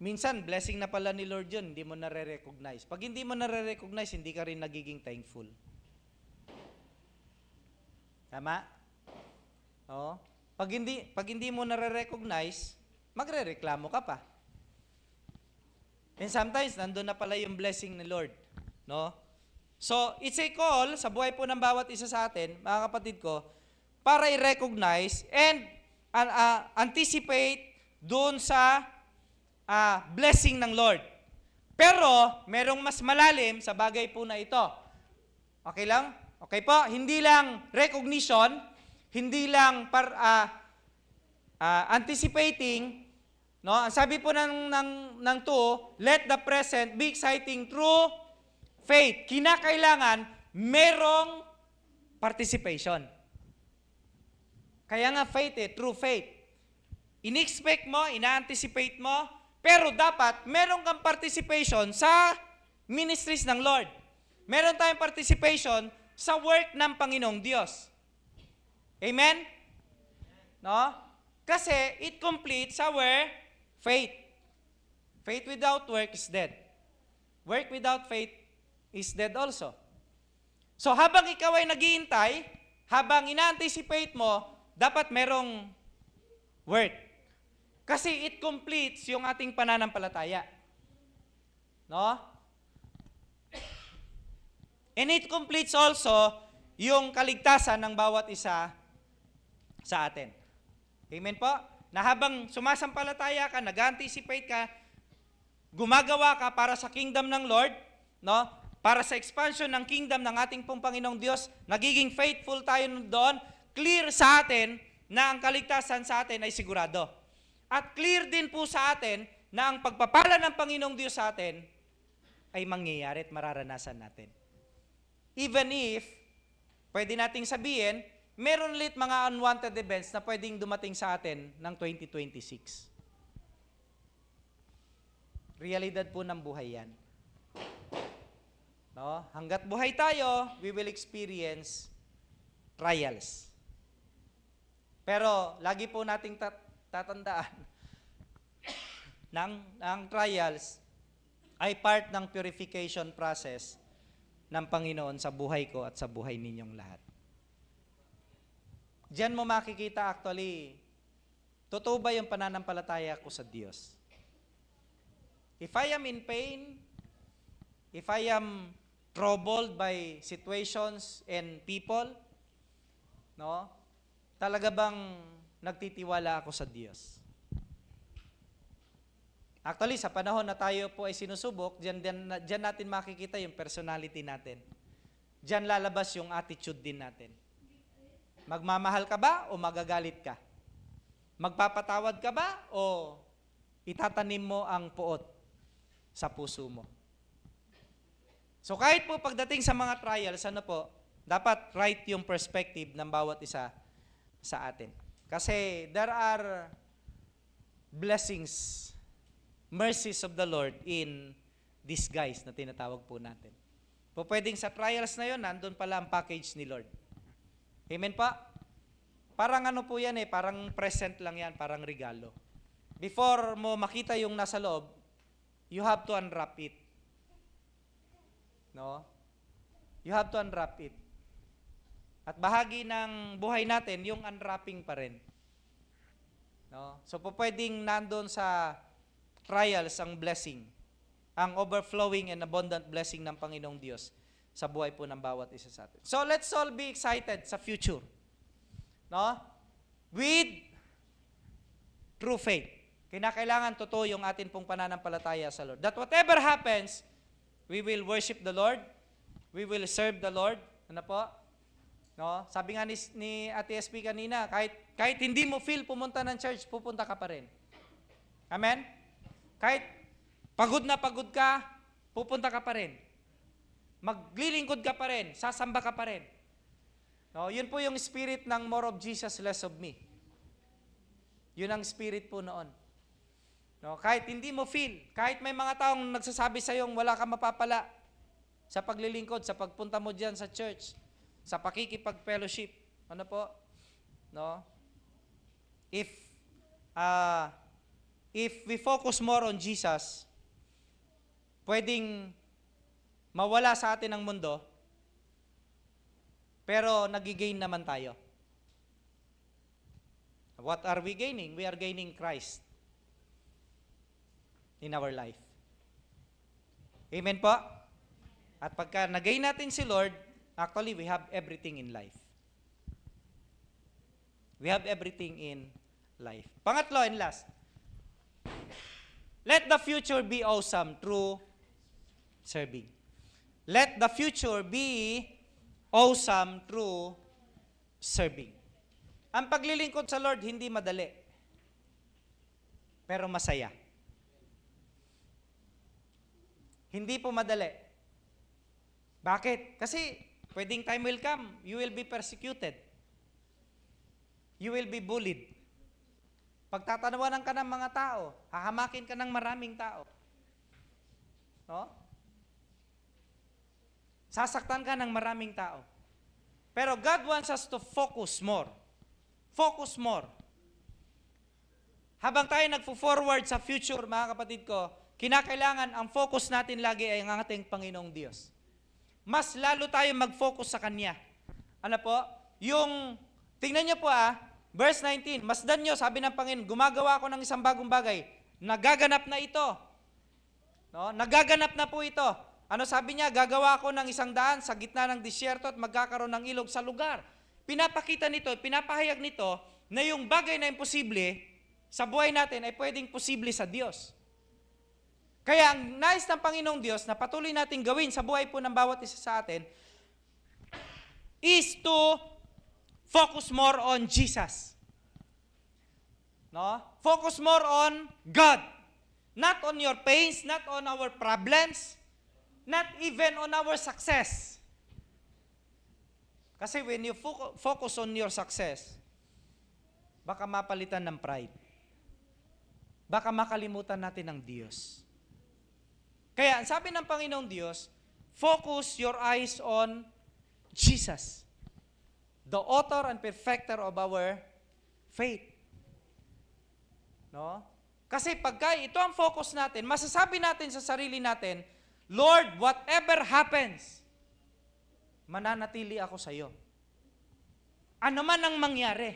Minsan, blessing na pala ni Lord yun, hindi mo nare-recognize. Pag hindi mo nare-recognize, hindi ka rin nagiging thankful. Tama? Oo. Pag hindi mo nare-recognize, magre-reklamo ka pa. And sometimes, nandun na pala yung blessing ni Lord. No? So, it's a call sa buhay po ng bawat isa sa atin, mga kapatid ko, para i-recognize and anticipate doon sa blessing ng Lord. Pero, merong mas malalim sa bagay po na ito. Okay lang? Okay po? Hindi lang recognition, hindi lang anticipating, no? Ang sabi po ng 2, let the present be exciting through faith. Kinakailangan merong participation. Kaya nga faith through faith. In-expect mo, ina-anticipate mo, pero dapat meron kang participation sa ministries ng Lord. Meron tayong participation sa work ng Panginoong Diyos. Amen? No? Kasi it completes our faith. Faith without work is dead. Work without faith is dead also. So habang ikaw ay naghihintay, habang ina-anticipate mo, dapat merong work. Kasi it completes yung ating pananampalataya. No? And it completes also yung kaligtasan ng bawat isa sa atin. Amen po? Na habang sumasampalataya ka, nag-anticipate ka, gumagawa ka para sa kingdom ng Lord, no? Para sa expansion ng kingdom ng ating pong Panginoong Diyos, nagiging faithful tayo doon, clear sa atin na ang kaligtasan sa atin ay sigurado. At clear din po sa atin na ang pagpapala ng Panginoong Diyos sa atin ay mangyayari at mararanasan natin. Even if, pwede nating sabihin, meron ulit mga unwanted events na pwedeng dumating sa atin ng 2026. Realidad po ng buhay yan. No? Hanggat buhay tayo, we will experience trials. Pero lagi po nating tatandaan ng trials ay part ng purification process ng Panginoon sa buhay ko at sa buhay ninyong lahat. Diyan mo makikita actually, totoo ba yung pananampalataya ko sa Diyos? If I am in pain, if I am troubled by situations and people, no? Talaga bang nagtitiwala ako sa Diyos? Actually, sa panahon na tayo po ay sinusubok, diyan natin makikita yung personality natin. Diyan lalabas yung attitude din natin. Magmamahal ka ba o magagalit ka? Magpapatawad ka ba o itatanim mo ang puot sa puso mo? So kahit po pagdating sa mga trials, ano po, dapat right yung perspective ng bawat isa sa atin. Kasi there are blessings, mercies of the Lord in disguise na tinatawag po natin. Po pwedeng sa trials na yun, nandun pala ang package ni Lord. Amen pa? Parang ano po yan parang present lang yan, parang regalo. Before mo makita yung nasa loob, you have to unwrap it. No? You have to unwrap it. At bahagi ng buhay natin, yung unwrapping pa rin. No? So po pwedeng nandun sa trials ang blessing, ang overflowing and abundant blessing ng Panginoong Diyos sa buhay po ng bawat isa sa atin. So let's all be excited sa future. No? With true faith. Kinakailangan totoo yung atin pong pananampalataya sa Lord. That whatever happens, we will worship the Lord, we will serve the Lord. Ano po? No? Sabi nga ni Ate SP kanina, kahit hindi mo feel pumunta ng church, pupunta ka pa rin. Amen? Kahit pagod na pagod ka, pupunta ka pa rin. Maglilingkod ka pa rin, sasamba ka pa rin. No, yun po yung spirit ng more of Jesus, less of me. Yun ang spirit po noon. No, kahit hindi mo feel, kahit may mga taong nagsasabi sa iyong wala kang mapapala sa paglilingkod, sa pagpunta mo diyan sa church, sa pakikipag-fellowship. Ano po? No? If we focus more on Jesus, pwedeng mawala sa atin ang mundo, pero nagigain naman tayo. What are we gaining? We are gaining Christ in our life. Amen po? At pagka nagain natin si Lord, actually we have everything in life. We have everything in life. Pangatlo and last, let the future be awesome through serving. Let the future be awesome through serving. Ang paglilingkod sa Lord, hindi madali, pero masaya. Hindi po madali. Bakit? Kasi pwedeng time will come, you will be persecuted. You will be bullied. Pagtatanawanan ka ng mga tao, hahamakin ka ng maraming tao. No? Sasaktan ka ng maraming tao. Pero God wants us to focus more. Focus more. Habang tayo nagfo-forward sa future, mga kapatid ko, kinakailangan ang focus natin lagi ay ang ating Panginoong Diyos. Mas lalo tayo mag-focus sa Kanya. Ano po? Tingnan niyo po verse 19, masdan niyo, sabi ng Panginoon, gumagawa ako ng isang bagong bagay. Nagaganap na ito. No? Nagaganap na po ito. Ano sabi niya? Gagawa ako ng isang daan sa gitna ng disyerto at magkakaroon ng ilog sa lugar. Pinapakita nito, pinapahayag nito na yung bagay na imposible sa buhay natin ay pwedeng posible sa Diyos. Kaya ang nais ng Panginoong Diyos na patuloy nating gawin sa buhay po ng bawat isa sa atin is to focus more on Jesus. No? Focus more on God. Not on your pains, not on our problems, not even on our success. Kasi when you focus on your success, baka mapalitan ng pride. Baka makalimutan natin ang Diyos. Kaya, sabi ng Panginoong Diyos, focus your eyes on Jesus, the author and perfecter of our faith. No? Kasi pagka ito ang focus natin, masasabi natin sa sarili natin, Lord, whatever happens, mananatili ako sa iyo. Ano man ang mangyari,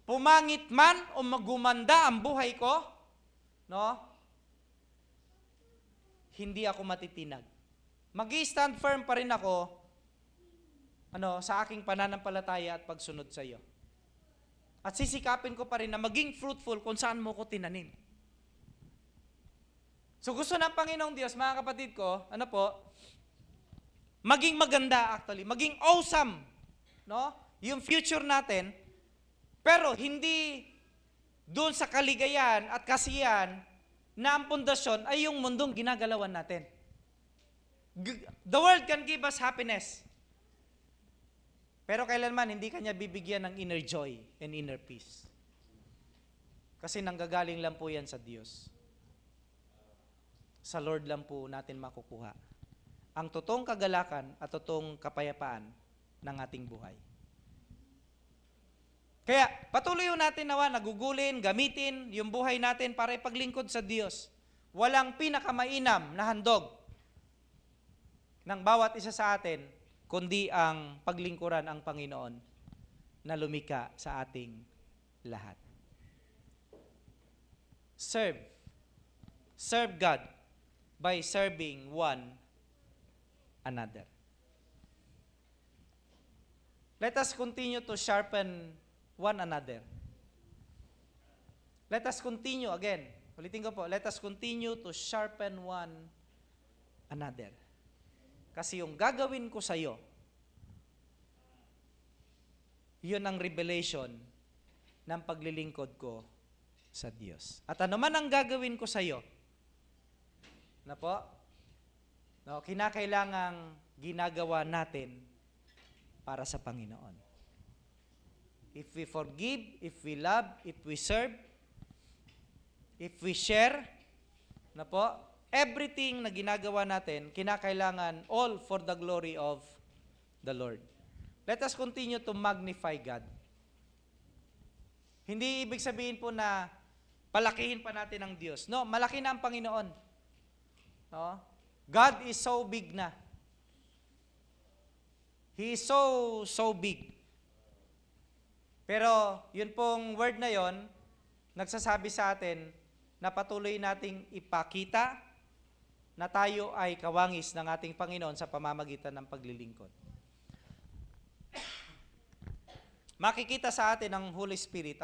pumangit man o magumanda ang buhay ko, no? Hindi ako matitinag. Mag-i-stand firm pa rin ako sa aking pananampalataya at pagsunod sa iyo. At sisikapin ko pa rin na maging fruitful kung saan mo ko tinanim. So gusto ng Panginoong Diyos, mga kapatid ko, maging maganda actually, maging awesome, no? Yung future natin, pero hindi doon sa kaligayahan at kasiyahan na ang pundasyon ay yung mundong ginagalawan natin. The world can give us happiness. Pero kailanman hindi kanya bibigyan ng inner joy and inner peace. Kasi nanggagaling lang po yan sa Diyos. Sa Lord lang po natin makukuha ang totoong kagalakan at totoong kapayapaan ng ating buhay. Kaya patuloy natin nawa nagugulin, gamitin yung buhay natin para ipaglingkod sa Diyos. Walang pinakamainam na handog ng bawat isa sa atin, kundi ang paglingkuran ang Panginoon na lumikha sa ating lahat. Serve God by serving one another. Let us continue to sharpen one another. Let us continue, again, ulitin ko po, let us continue to sharpen one another. Kasi yung gagawin ko sa iyo, yun ang revelation ng paglilingkod ko sa Diyos. At ano man ang gagawin ko sa iyo, kinakailangang ginagawa natin para sa Panginoon. If we forgive, if we love, if we serve, if we share, everything na ginagawa natin, kinakailangan all for the glory of the Lord. Let us continue to magnify God. Hindi ibig sabihin po na palakihin pa natin ang Diyos. No, malaki na ang Panginoon. No? God is so big na. He is so big. Pero yun pong word na yon, nagsasabi sa atin na patuloy nating ipakita na tayo ay kawangis ng ating Panginoon sa pamamagitan ng paglilingkod. Makikita sa atin ang Holy Spirit,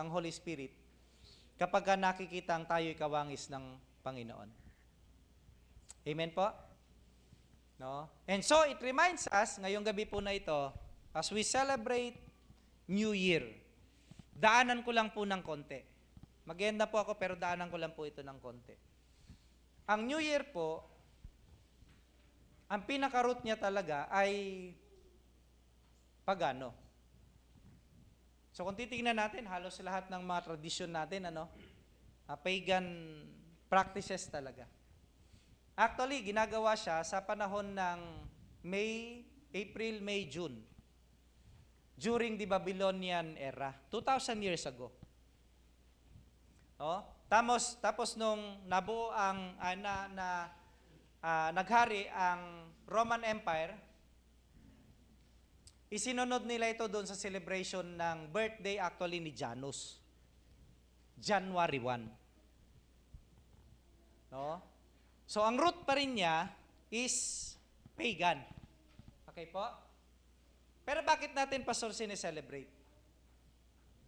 kapag nakikita ang tayo'y kawangis ng Panginoon. Amen po? No? And so, it reminds us, ngayong gabi po na ito, as we celebrate New Year, daanan ko lang po ng konti. Mag-enda po ako, pero daanan ko lang po ito ng konti. Ang New Year po, ang pinaka-root niya talaga ay pagano. So kung titingnan natin, halos lahat ng mga tradisyon natin, pagan practices talaga. Actually, ginagawa siya sa panahon ng April, May, June. During the Babylonian era, 2,000 years ago. Tapos nung nabuo ang naghari ang Roman Empire, isinunod nila ito doon sa celebration ng birthday actually ni Janus. January 1. No? So ang root pa rin niya is pagan. Okay po? Pero bakit natin, Pastor, sineselebrate?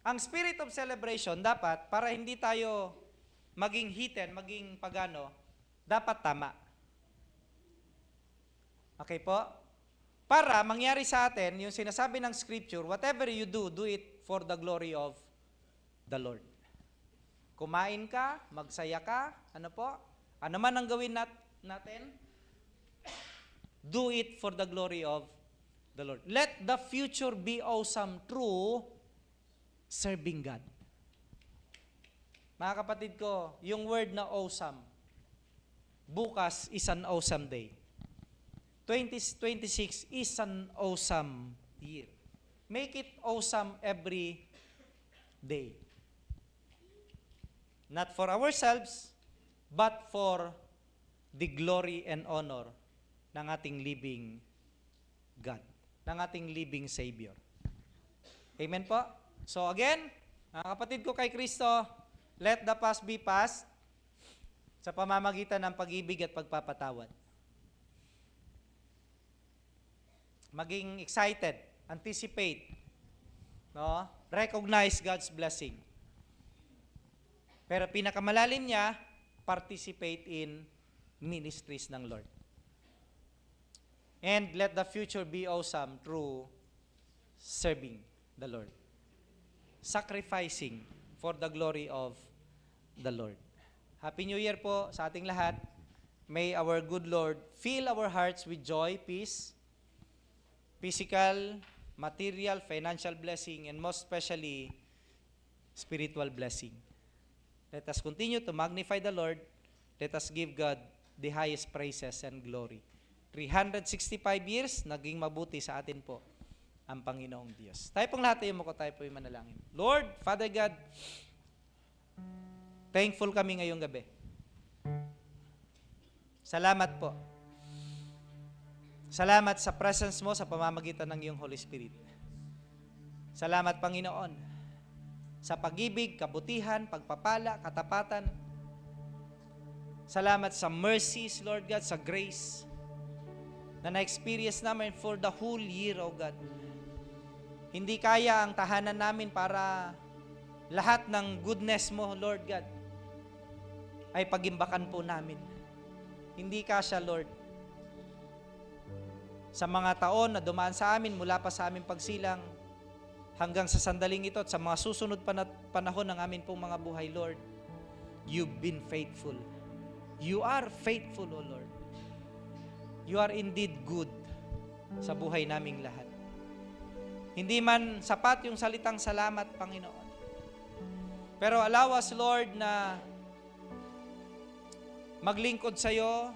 Ang spirit of celebration, dapat, para hindi tayo maging heathen, maging pagano, dapat tama. Okay po? Para mangyari sa atin, yung sinasabi ng scripture, whatever you do, do it for the glory of the Lord. Kumain ka, magsaya ka, ano po? Ano man ang gawin natin, do it for the glory of the Lord. Let the future be awesome through serving God. Mga kapatid ko, yung word na awesome, bukas is an awesome day. 2026 is an awesome year. Make it awesome every day. Not for ourselves, but for the glory and honor ng ating living God, ng ating living Savior. Amen po? So again, mga kapatid ko kay Kristo, let the past be past sa pamamagitan ng pag-ibig at pagpapatawad. Maging excited, anticipate, no? Recognize God's blessing. Pero pinakamalalim niya, participate in ministries ng Lord. And let the future be awesome through serving the Lord. Sacrificing for the glory of the Lord. Happy New Year po sa ating lahat. May our good Lord fill our hearts with joy, peace, physical, material, financial blessing, and most especially, spiritual blessing. Let us continue to magnify the Lord. Let us give God the highest praises and glory. 365 years, naging mabuti sa atin po ang Panginoong Diyos. Tayo pong lahat tayo tayo po yung manalangin. Lord, Father God, thankful kami ngayong gabi. Salamat po. Salamat sa presence mo sa pamamagitan ng iyong Holy Spirit. Salamat, Panginoon, sa pag-ibig, kabutihan, pagpapala, katapatan. Salamat sa mercies, Lord God, sa grace na na-experience namin for the whole year, O God. Hindi kaya ang tahanan namin para lahat ng goodness mo, Lord God, ay pagimbakan po namin. Hindi kasya, Lord. Sa mga taon na dumaan sa amin, mula pa sa aming pagsilang, hanggang sa sandaling ito at sa mga susunod panahon ng amin pong mga buhay, Lord, you've been faithful. You are faithful, O Lord. You are indeed good sa buhay naming lahat. Hindi man sapat yung salitang salamat, Panginoon. Pero allow us, Lord, na maglingkod sa iyo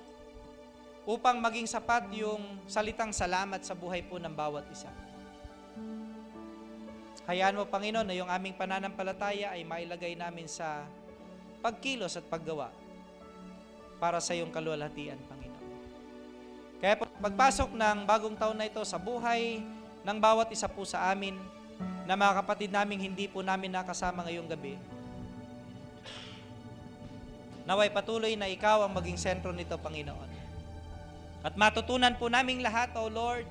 upang maging sapat yung salitang salamat sa buhay po ng bawat isa. Hayaan mo, Panginoon, na yung aming pananampalataya ay mailagay namin sa pagkilos at paggawa para sa iyong kaluwalhatian, Panginoon. Kaya pagpasok ng bagong taon na ito sa buhay ng bawat isa po sa amin, na mga kapatid naming hindi po namin nakasama ngayong gabi, naway patuloy na ikaw ang maging sentro nito, Panginoon. At matutunan po naming lahat, O Lord,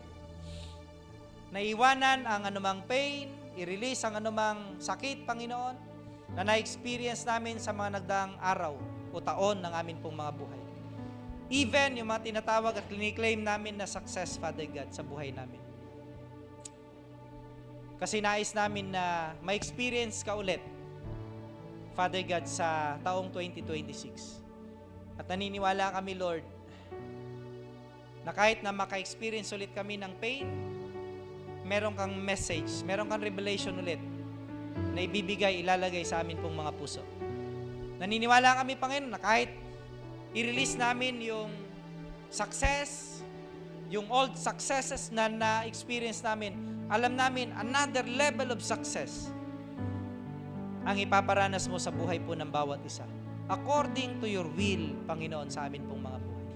na iwanan ang anumang pain, i-release ang anumang sakit, Panginoon, na na-experience namin sa mga nagdaang araw o taon ng amin pong mga buhay. Even yung mga tinatawag at kliniklaim namin na success, Father God, sa buhay namin. Kasi nais namin na ma-experience ka ulit, Father God, sa taong 2026. At naniniwala kami, Lord, na kahit na maka-experience ulit kami ng pain, meron kang message, meron kang revelation ulit na ibibigay, ilalagay sa amin pong mga puso. Naniniwala kami, Panginoon, na kahit i-release namin yung success, yung old successes na na-experience namin, alam namin another level of success ang ipaparanas mo sa buhay po ng bawat isa. According to your will, Panginoon, sa amin pong mga buhay.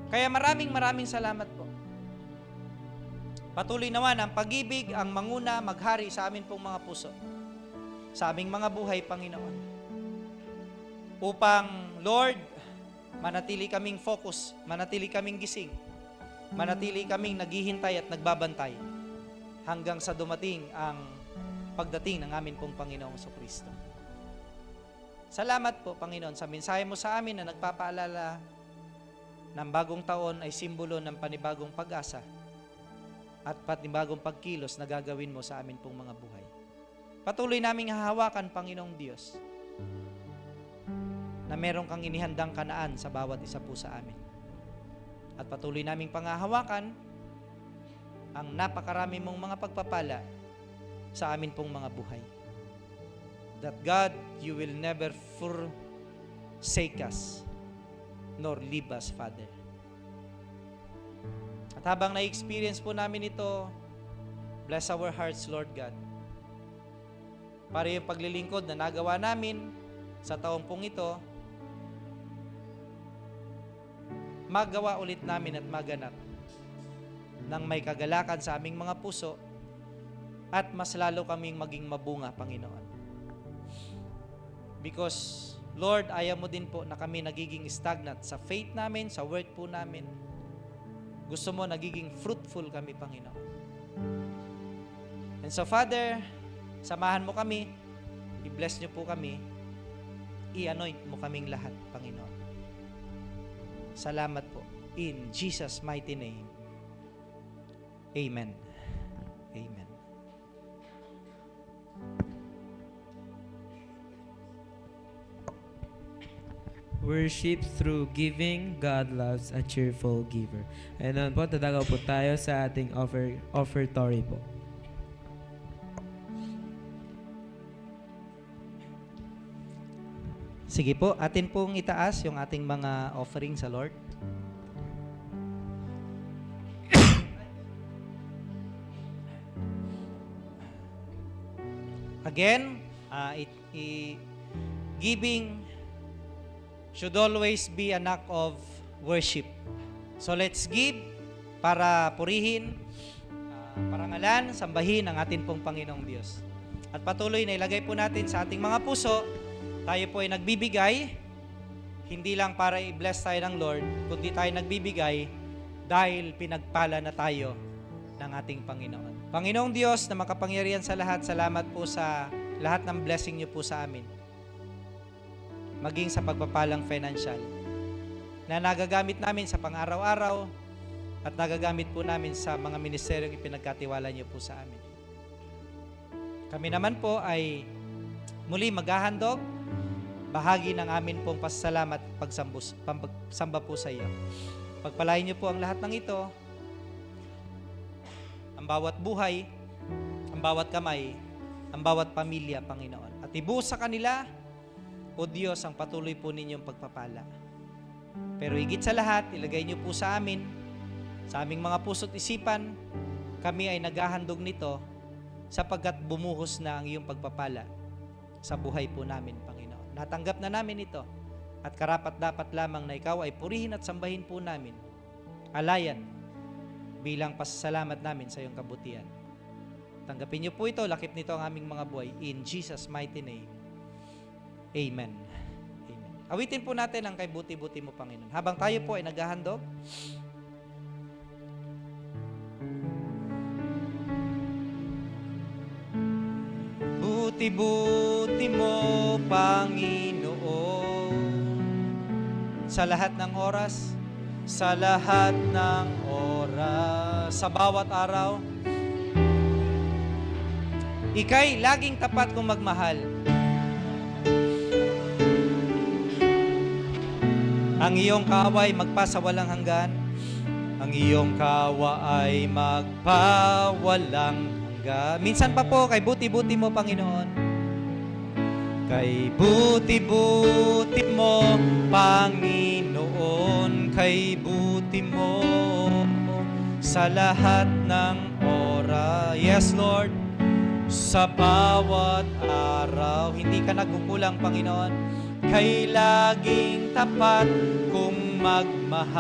Kaya maraming salamat po. Patuloy naman ang pag-ibig, ang manguna, maghari sa amin pong mga puso, sa aming mga buhay, Panginoon. Upang, Lord, manatili kaming focus, manatili kaming gising, manatili kaming naghihintay at nagbabantay hanggang sa dumating ang pagdating ng amin pong Panginoong Kristo. Salamat po, Panginoon, sa mensahe mo sa amin na nagpapaalala ng bagong taon ay simbolo ng panibagong pag-asa at panibagong pagkilos na gagawin mo sa amin pong mga buhay. Patuloy naming hahawakan, Panginoong Diyos, na meron kang inihandang kanaan sa bawat isa po sa amin. At patuloy naming pangahawakan ang napakarami mong mga pagpapala sa amin pong mga buhay. That God, you will never forsake us, nor leave us, Father. At habang na-experience po namin ito, bless our hearts, Lord God. Para yung paglilingkod na nagawa namin sa taong pong ito, magawa ulit namin at maganap ng may kagalakan sa aming mga puso at mas lalo kaming maging mabunga, Panginoon. Because, Lord, ayaw mo din po na kami nagiging stagnant sa faith namin, sa work po namin. Gusto mo nagiging fruitful kami, Panginoon. And so, Father, samahan mo kami, i-bless niyo po kami, i-anoint mo kaming lahat, Panginoon. Salamat po. In Jesus' mighty name. Amen. Amen. Worship through giving, God loves a cheerful giver. And noon po, tatagaw po tayo sa ating offertory po. Sige po, atin pong itaas yung ating mga offering sa Lord. Again, giving should always be an act of worship. So let's give para purihin, parangalan, sambahin ang atin pong Panginoong Diyos. At patuloy na ilagay po natin sa ating mga puso, tayo po ay nagbibigay, hindi lang para i-bless tayo ng Lord, kundi tayo nagbibigay dahil pinagpala na tayo ng ating Panginoon. Panginoong Diyos na makapangyarihan sa lahat, salamat po sa lahat ng blessing niyo po sa amin. Maging sa pagpapalang financial na nagagamit namin sa pang-araw-araw at nagagamit po namin sa mga ministeryong ipinagkatiwala niyo po sa amin. Kami naman po ay muli maghahandog, bahagi ng amin pong pasasalamat pagsamba po sa iyo. Pagpalain niyo po ang lahat ng ito, ang bawat buhay, ang bawat kamay, ang bawat pamilya, Panginoon. At ibuhos sa kanila, O Diyos, ang patuloy po ninyong pagpapala. Pero higit sa lahat, ilagay niyo po sa amin, sa aming mga puso't isipan, kami ay naghahandog nito sapagkat bumuhos na ang iyong pagpapala sa buhay po namin, Panginoon. Natanggap na namin ito at karapat-dapat lamang na ikaw ay purihin at sambahin po namin, alayan, bilang pasasalamat namin sa iyong kabutihan. Tanggapin niyo po ito, lakip nito ang aming mga buhay. In Jesus' mighty name. Amen. Amen. Awitin po natin ang kay buti-buti mo, Panginoon. Habang tayo po ay naghahandog, buti-buti mo, Panginoon, sa lahat ng oras, sa lahat ng oras, sa bawat araw, ika'y laging tapat kong magmahal. Ang iyong kaaway magpasawalang hanggan. Ang iyong kawa ay magpawalang hanggan. Minsan pa po, kay buti-buti mo, Panginoon. Kay buti-buti mo, Panginoon. Kay buti mo sa lahat ng oras. Yes, Lord. Sa bawat araw, hindi ka nagkukulang, Panginoon. Kay laging tapat kung magmahal.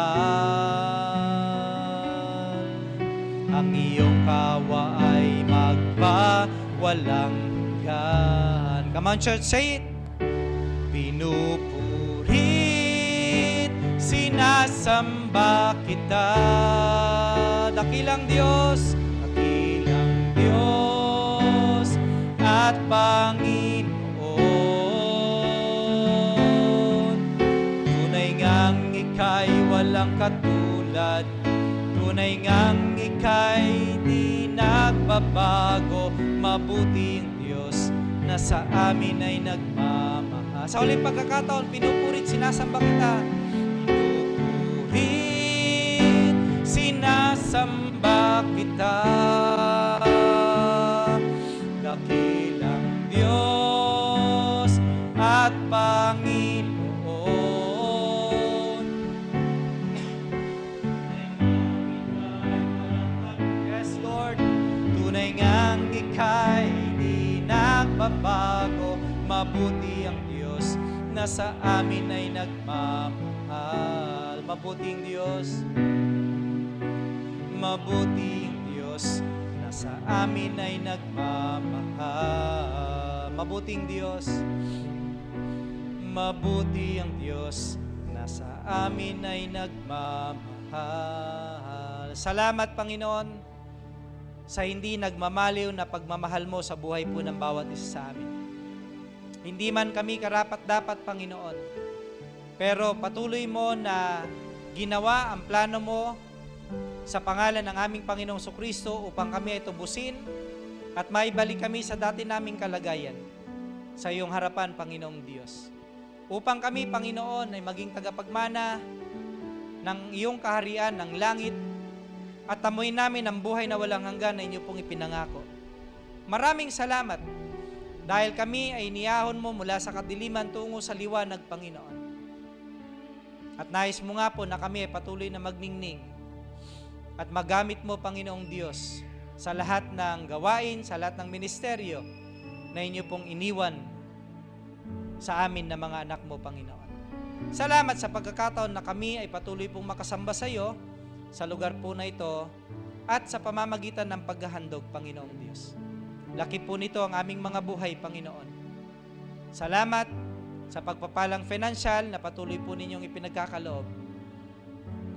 Ang iyong kawa ay magpawalang hanggan. Come on, church, say it. Pinupurit sinasamba kita. Dakilang Diyos at Panginoon. Tunay ngang ika'y walang katulad, tunay ngang ika'y di nagbabago. Mabuting Diyos na sa amin ay nagmamahal. Sa uling pagkakataon, pinupurit, sinasamba kita. Pinupurit, sinasamba kita. Dakilang Diyos at Panginoon. Yes, Lord, tunay ngang ika'y di nagbabago. Mabuti ang Diyos na sa amin ay nagmamahal. Mabuting Diyos, mabuting Diyos na sa amin ay nagmamahal. Mabuting Diyos, mabuti ang Diyos na sa amin ay nagmamahal. Salamat, Panginoon, sa hindi nagmamaliw na pagmamahal mo sa buhay po ng bawat isa sa amin. Hindi man kami karapat-dapat, Panginoon, pero patuloy mo na ginawa ang plano mo sa pangalan ng aming Panginoong Sukristo upang kami ay tubusin at maibalik kami sa dati naming kalagayan sa iyong harapan, Panginoong Diyos. Upang kami, Panginoon, ay maging tagapagmana ng iyong kaharian ng langit at tamuin namin ang buhay na walang hanggan na inyo pong ipinangako. Maraming salamat dahil kami ay niyahon mo mula sa kadiliman tungo sa liwanag, Panginoon. At nais mo nga po na kami ay patuloy na magningning at magamit mo, Panginoong Diyos, sa lahat ng gawain, sa lahat ng ministeryo na inyo pong iniwan sa amin na mga anak mo, Panginoon. Salamat sa pagkakataon na kami ay patuloy pong makasamba sa iyo sa lugar po na ito at sa pamamagitan ng paghahandog, Panginoong Diyos. Laki po nito ang aming mga buhay, Panginoon. Salamat sa pagpapalang financial na patuloy po ninyong ipinagkakaloob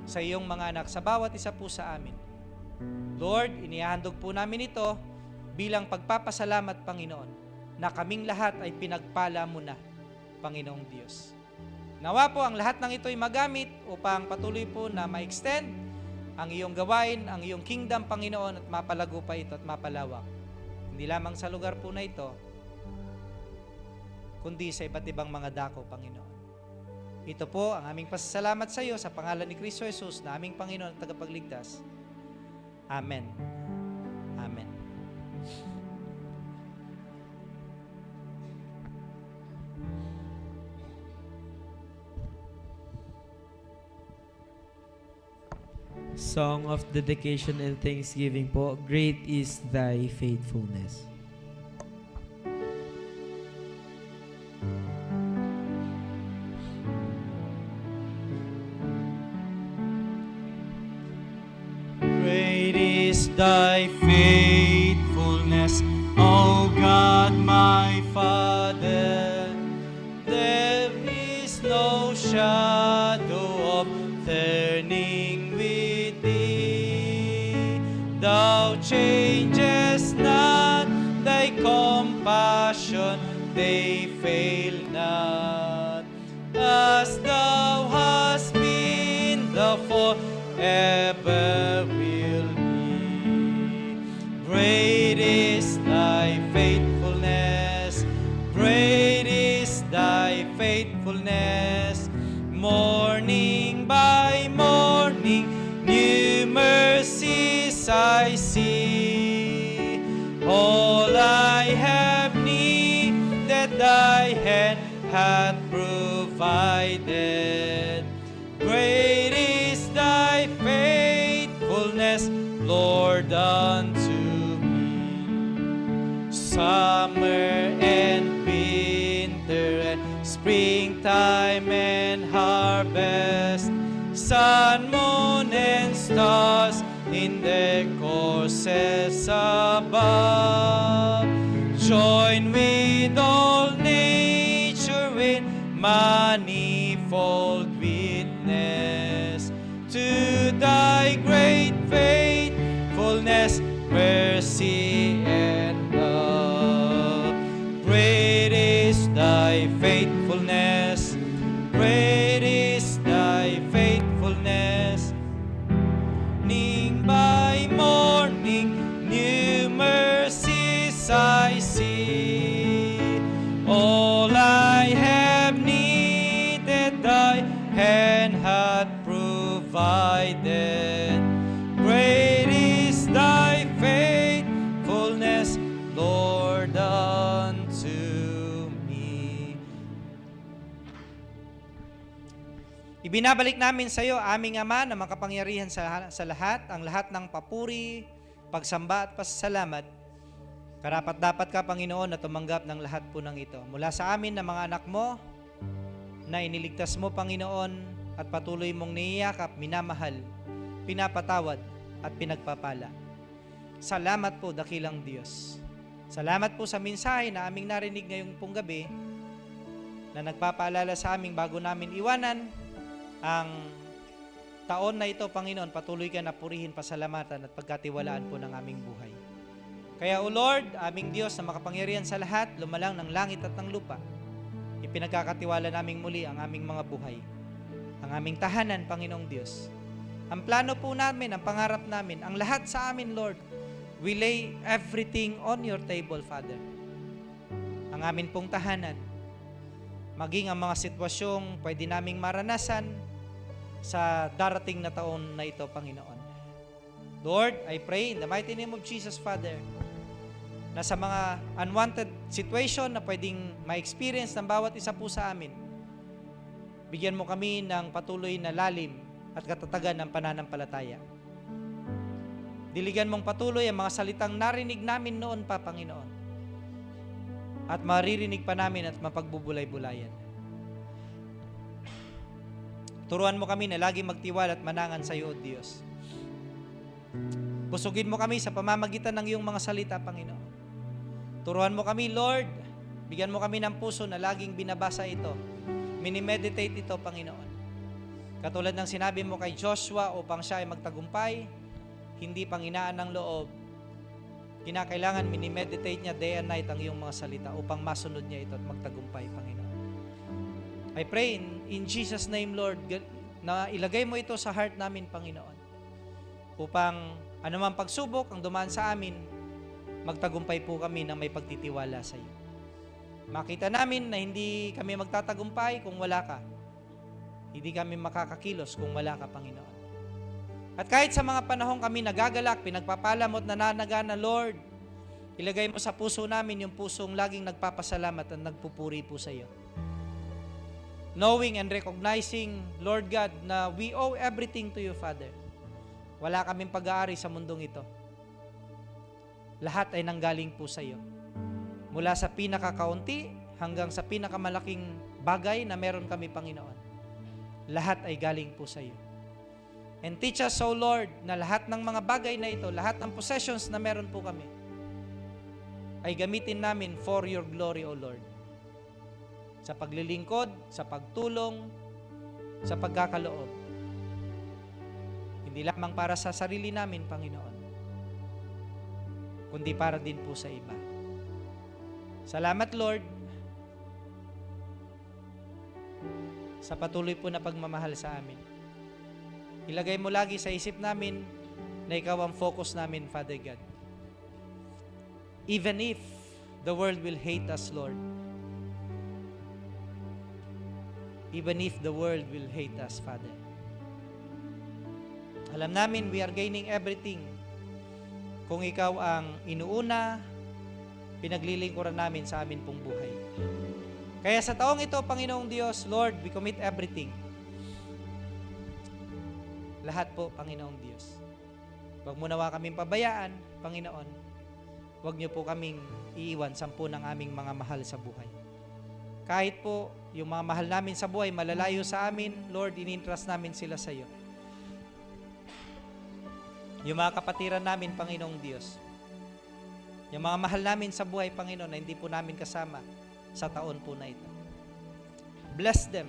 sa iyong mga anak, sa bawat isa po sa amin. Lord, inihahandog po namin ito bilang pagpapasalamat, Panginoon, na kaming lahat ay pinagpala mo na, Panginoong Diyos. Nawa po ang lahat ng ito ay magamit upang patuloy po na ma-extend ang iyong gawain, ang iyong kingdom, Panginoon, at mapalago pa ito at mapalawak. Hindi lamang sa lugar po na ito, kundi sa iba't ibang mga dako, Panginoon. Ito po ang aming pasasalamat sa iyo sa pangalan ni Kristo Jesus na aming Panginoon at tagapagligtas. Amen. Amen. Song of dedication and thanksgiving po. Great is thy faithfulness. Great is thy faithfulness, O God my Father. There is no shadow of turning with thee. Thou changest not, thy compassion, they fail not. As thou hast been, thou forever will be. Great is thy faithfulness, great is thy faithfulness. Morning by morning, new mercies I see. All I have need, that thy hand hath provided. Great is thy faithfulness, Lord, unto me. Summer and winter and springtime and harvest, sun, moon, and stars in their courses above, join with all nature in manifold witness faithfulness, to thy great faithfulness, mercy and love. Great is thy faithfulness, great is thy faithfulness. Morning by morning, new mercies I see. All I have needed, thy hand hath provided. Great is thy faithfulness, Lord, unto me. Ibinabalik namin sa iyo, aming Ama na makapangyarihan sa lahat, ang lahat ng papuri, pagsamba at pasasalamat. Karapat-dapat ka, Panginoon, na tumanggap ng lahat po ng ito. Mula sa amin na mga anak mo, na iniligtas mo, Panginoon, at patuloy mong niyayakap, minamahal, pinapatawad, at pinagpapala. Salamat po, dakilang Diyos. Salamat po sa mensahe na aming narinig ngayong pong gabi, na nagpapaalala sa aming bago namin iwanan ang taon na ito, Panginoon. Patuloy ka na purihin, pasalamatan at pagkatiwalaan po ng aming buhay. Kaya, O Lord, aming Diyos na makapangyarihan sa lahat, lumalang ng langit at ng lupa, ipinagkakatiwala naming muli ang aming mga buhay, ang aming tahanan, Panginoong Diyos. Ang plano po namin, ang pangarap namin, ang lahat sa amin, Lord, we lay everything on your table, Father. Ang amin pong tahanan, maging ang mga sitwasyong pwede naming maranasan sa darating na taon na ito, Panginoon. Lord, I pray in the mighty name of Jesus, Father, na sa mga unwanted situation na pwedeng ma-experience ng bawat isa po sa amin, bigyan mo kami ng patuloy na lalim at katatagan ng pananampalataya. Diligan mong patuloy ang mga salitang narinig namin noon pa, Panginoon, at maririnig pa namin at mapagbubulay-bulayan. Turuan mo kami na lagi magtiwala at manangan sa iyo, O Diyos. Busugin mo kami sa pamamagitan ng iyong mga salita, Panginoon. Turuan mo kami, Lord. Bigyan mo kami ng puso na laging binabasa ito. Minimeditate ito, Panginoon. Katulad ng sinabi mo kay Joshua, upang siya ay magtagumpay, hindi panghinaan ng loob. Kinakailangan minimeditate niya day and night ang iyong mga salita upang masunod niya ito at magtagumpay, Panginoon. I pray in Jesus' name, Lord, na ilagay mo ito sa heart namin, Panginoon, upang anumang pagsubok ang dumaan sa amin, magtagumpay po kami na may pagtitiwala sa iyo. Makita namin na hindi kami magtatagumpay kung wala ka. Hindi kami makakakilos kung wala ka, Panginoon. At kahit sa mga panahon kami nagagalak, pinagpapalamot, nananagana, Lord, ilagay mo sa puso namin yung pusong laging nagpapasalamat at nagpupuri po sa iyo. Knowing and recognizing, Lord God, na we owe everything to you, Father. Wala kaming pag-aari sa mundong ito. Lahat ay nanggaling po sa iyo. Mula sa pinakakaunti hanggang sa pinakamalaking bagay na meron kami, Panginoon. Lahat ay galing po sa iyo. And teach us, O Lord, na lahat ng mga bagay na ito, lahat ng possessions na meron po kami, ay gamitin namin for your glory, O Lord. Sa paglilingkod, sa pagtulong, sa pagkakaloob. Hindi lamang para sa sarili namin, Panginoon, kundi para din po sa iba. Salamat, Lord, sa patuloy po na pagmamahal sa amin. Ilagay mo lagi sa isip namin na ikaw ang focus namin, Father God. Even if the world will hate us, Lord, even if the world will hate us, Father, alam namin we are gaining everything kung ikaw ang inuuna, pinaglilingkuran namin sa amin pong buhay. Kaya sa taong ito, Panginoong Diyos, Lord, we commit everything. Lahat po, Panginoong Diyos. Huwag mo nawa kaming pabayaan, Panginoon. Huwag niyo po kaming iiwan 10 ng aming mga mahal sa buhay. Kahit po yung mga mahal namin sa buhay, malalayo sa amin, Lord, in-entrust namin sila sa iyo. Yung mga kapatiran namin, Panginoong Diyos. Yung mga mahal namin sa buhay, Panginoon, na hindi po namin kasama sa taon po na ito. Bless them.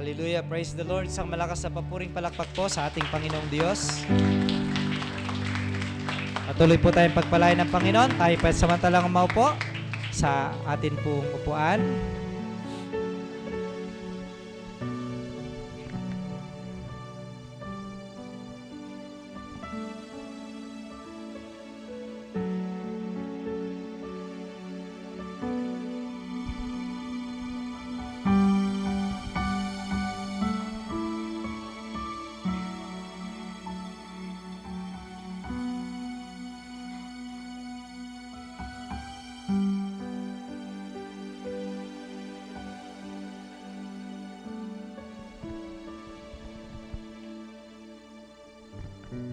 Hallelujah. Praise the Lord. Isang malakas na papuring palakpak po sa ating Panginoong Diyos. Patuloy po tayong pagpalain ng Panginoon. Tayo pa samantalang umaupo sa atin pong upuan.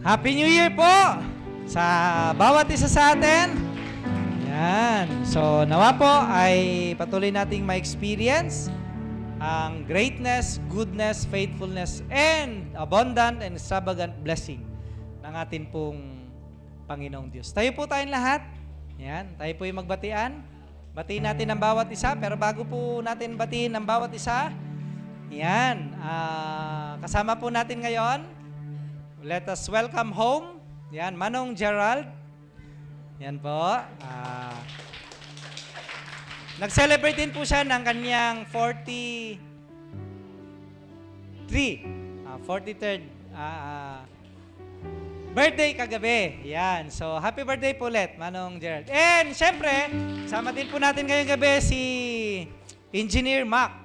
Happy New Year po sa bawat isa sa atin. Yan. So, nawa po ay patuloy nating ma-experience ang greatness, goodness, faithfulness, and abundant and extravagant blessing ng atin pong Panginoong Diyos. Tayo po tayong lahat. Yan. Tayo po yung magbatian. Batiin natin ang bawat isa. Pero bago po natin batiin ang bawat isa, yan. Kasama po natin ngayon, let us welcome home. Yan, Manong Gerald. Yan po. Nag-celebrate din po siya ng kanyang 43rd birthday kagabi. Yan. So, happy birthday po ulit, Manong Gerald. And, syempre, sama din po natin ngayong gabi si Engineer Mac.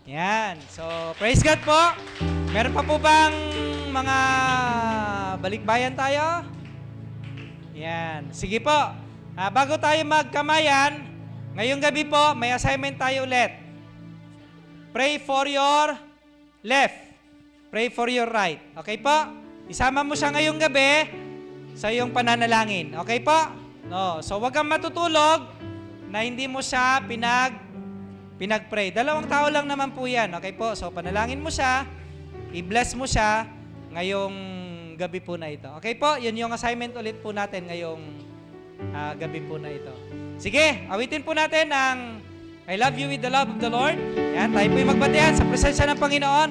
Yan. So, praise God po. Meron pa po bang mga balikbayan tayo? Yan. Sige po. Bago tayo magkamayan, ngayong gabi po, may assignment tayo ulit. Pray for your left. Pray for your right. Okay po? Isama mo siya ngayong gabi sa iyong pananalangin. Okay po? No. So, wag kang matutulog na hindi mo siya pinag-pray. 2 tao lang naman po yan. Okay po? So, panalangin mo siya, i-bless mo siya ngayong gabi po na ito. Okay po? Yun yung assignment ulit po natin ngayong gabi po na ito. Sige, awitin po natin ang I love you with the love of the Lord. Yan, tayo po yung magbatihan sa presensya ng Panginoon.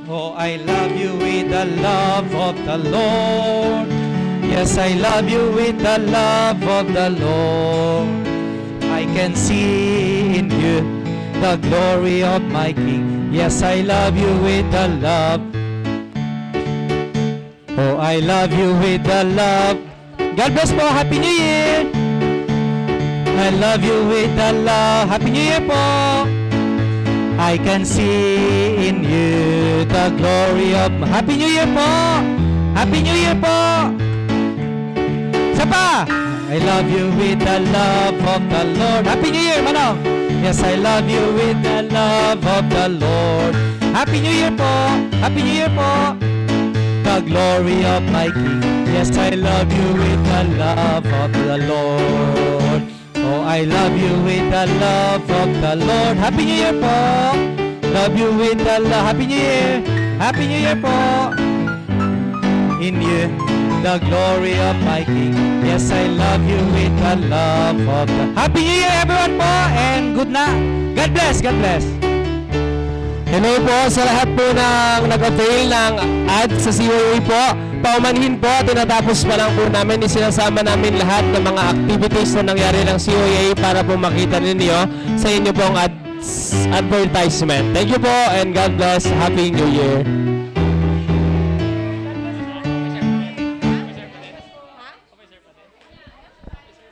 Oh, I love you with the love of the Lord. Yes, I love you with the love of the Lord. I can see in you the glory of my King. Yes, I love you with the love. Oh, I love you with the love. God bless po. Happy New Year. I love you with the love. Happy New Year po. I can see in you the glory of my... Happy New Year po. Happy New Year po. Isa pa. I love you with the love of the Lord. Happy New Year, Manong. Yes, I love you with the love of the Lord. Happy New Year po. Happy New Year po. The glory of my King. Yes, I love you with the love of the Lord. Oh, I love you with the love of the Lord. Happy New Year po. Love you with the love. Happy New Year. Happy New Year po. In you, the glory of my King. Yes, I love you with the love of the... Happy New Year everyone po and good na. God bless. God bless. Hello po sa lahat po ng nag-avail ng ad sa COA po. Paumanhin po, tinatapos pa lang po namin, isinasama namin lahat ng mga activities na nangyari ng COA para po makita ninyo sa inyo pong advertisement. Thank you po and God bless. Happy New Year.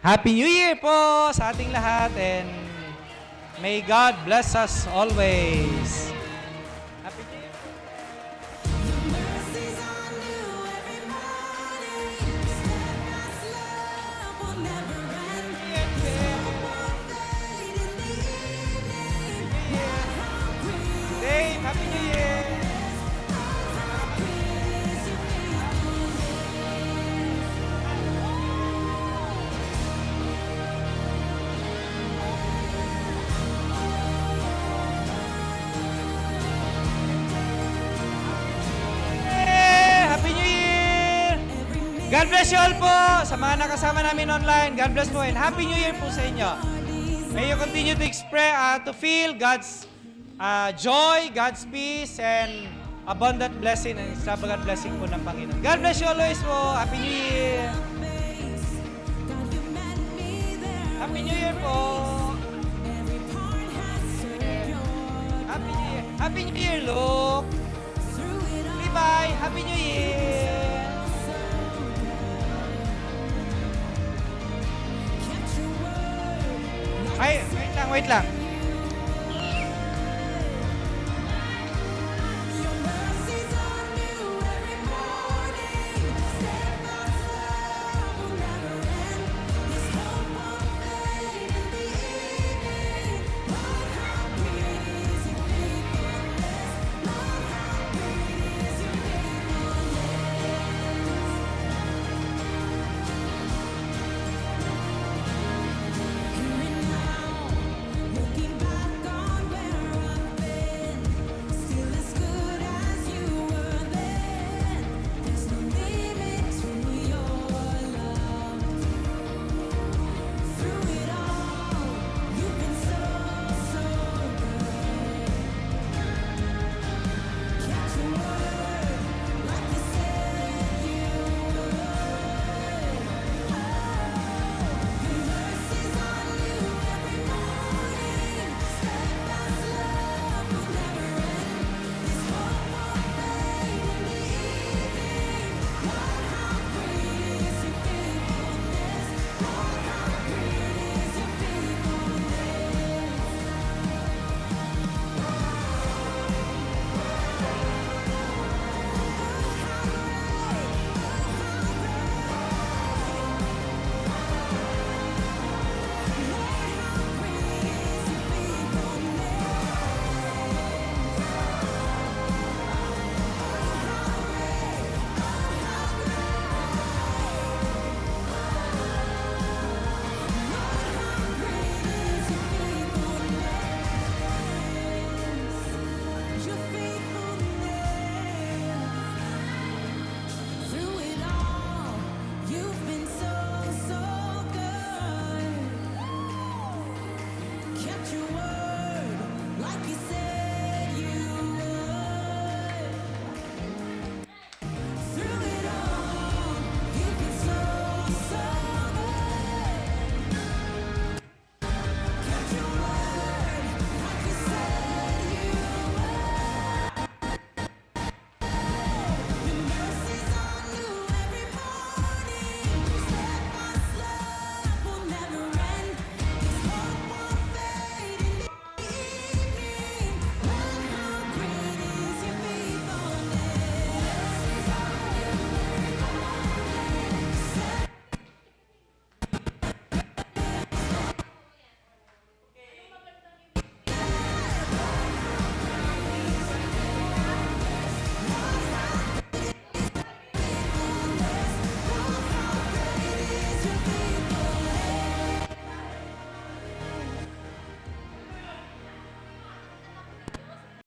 Happy New Year po sa ating lahat and may God bless us always. Happy New Year. Dave, Happy New Year. Happy New Year! God bless you all po sa mga nakasama namin online. God bless po and Happy New Year po sa inyo. May you continue to express, to feel God's joy, God's peace, and abundant blessing and extravagant blessing po ng Panginoon. God bless you always po. Happy New Year! Happy New Year po! Happy New Year! Happy New Year, Luke! Bye! Happy New Year! Ay, wait lang.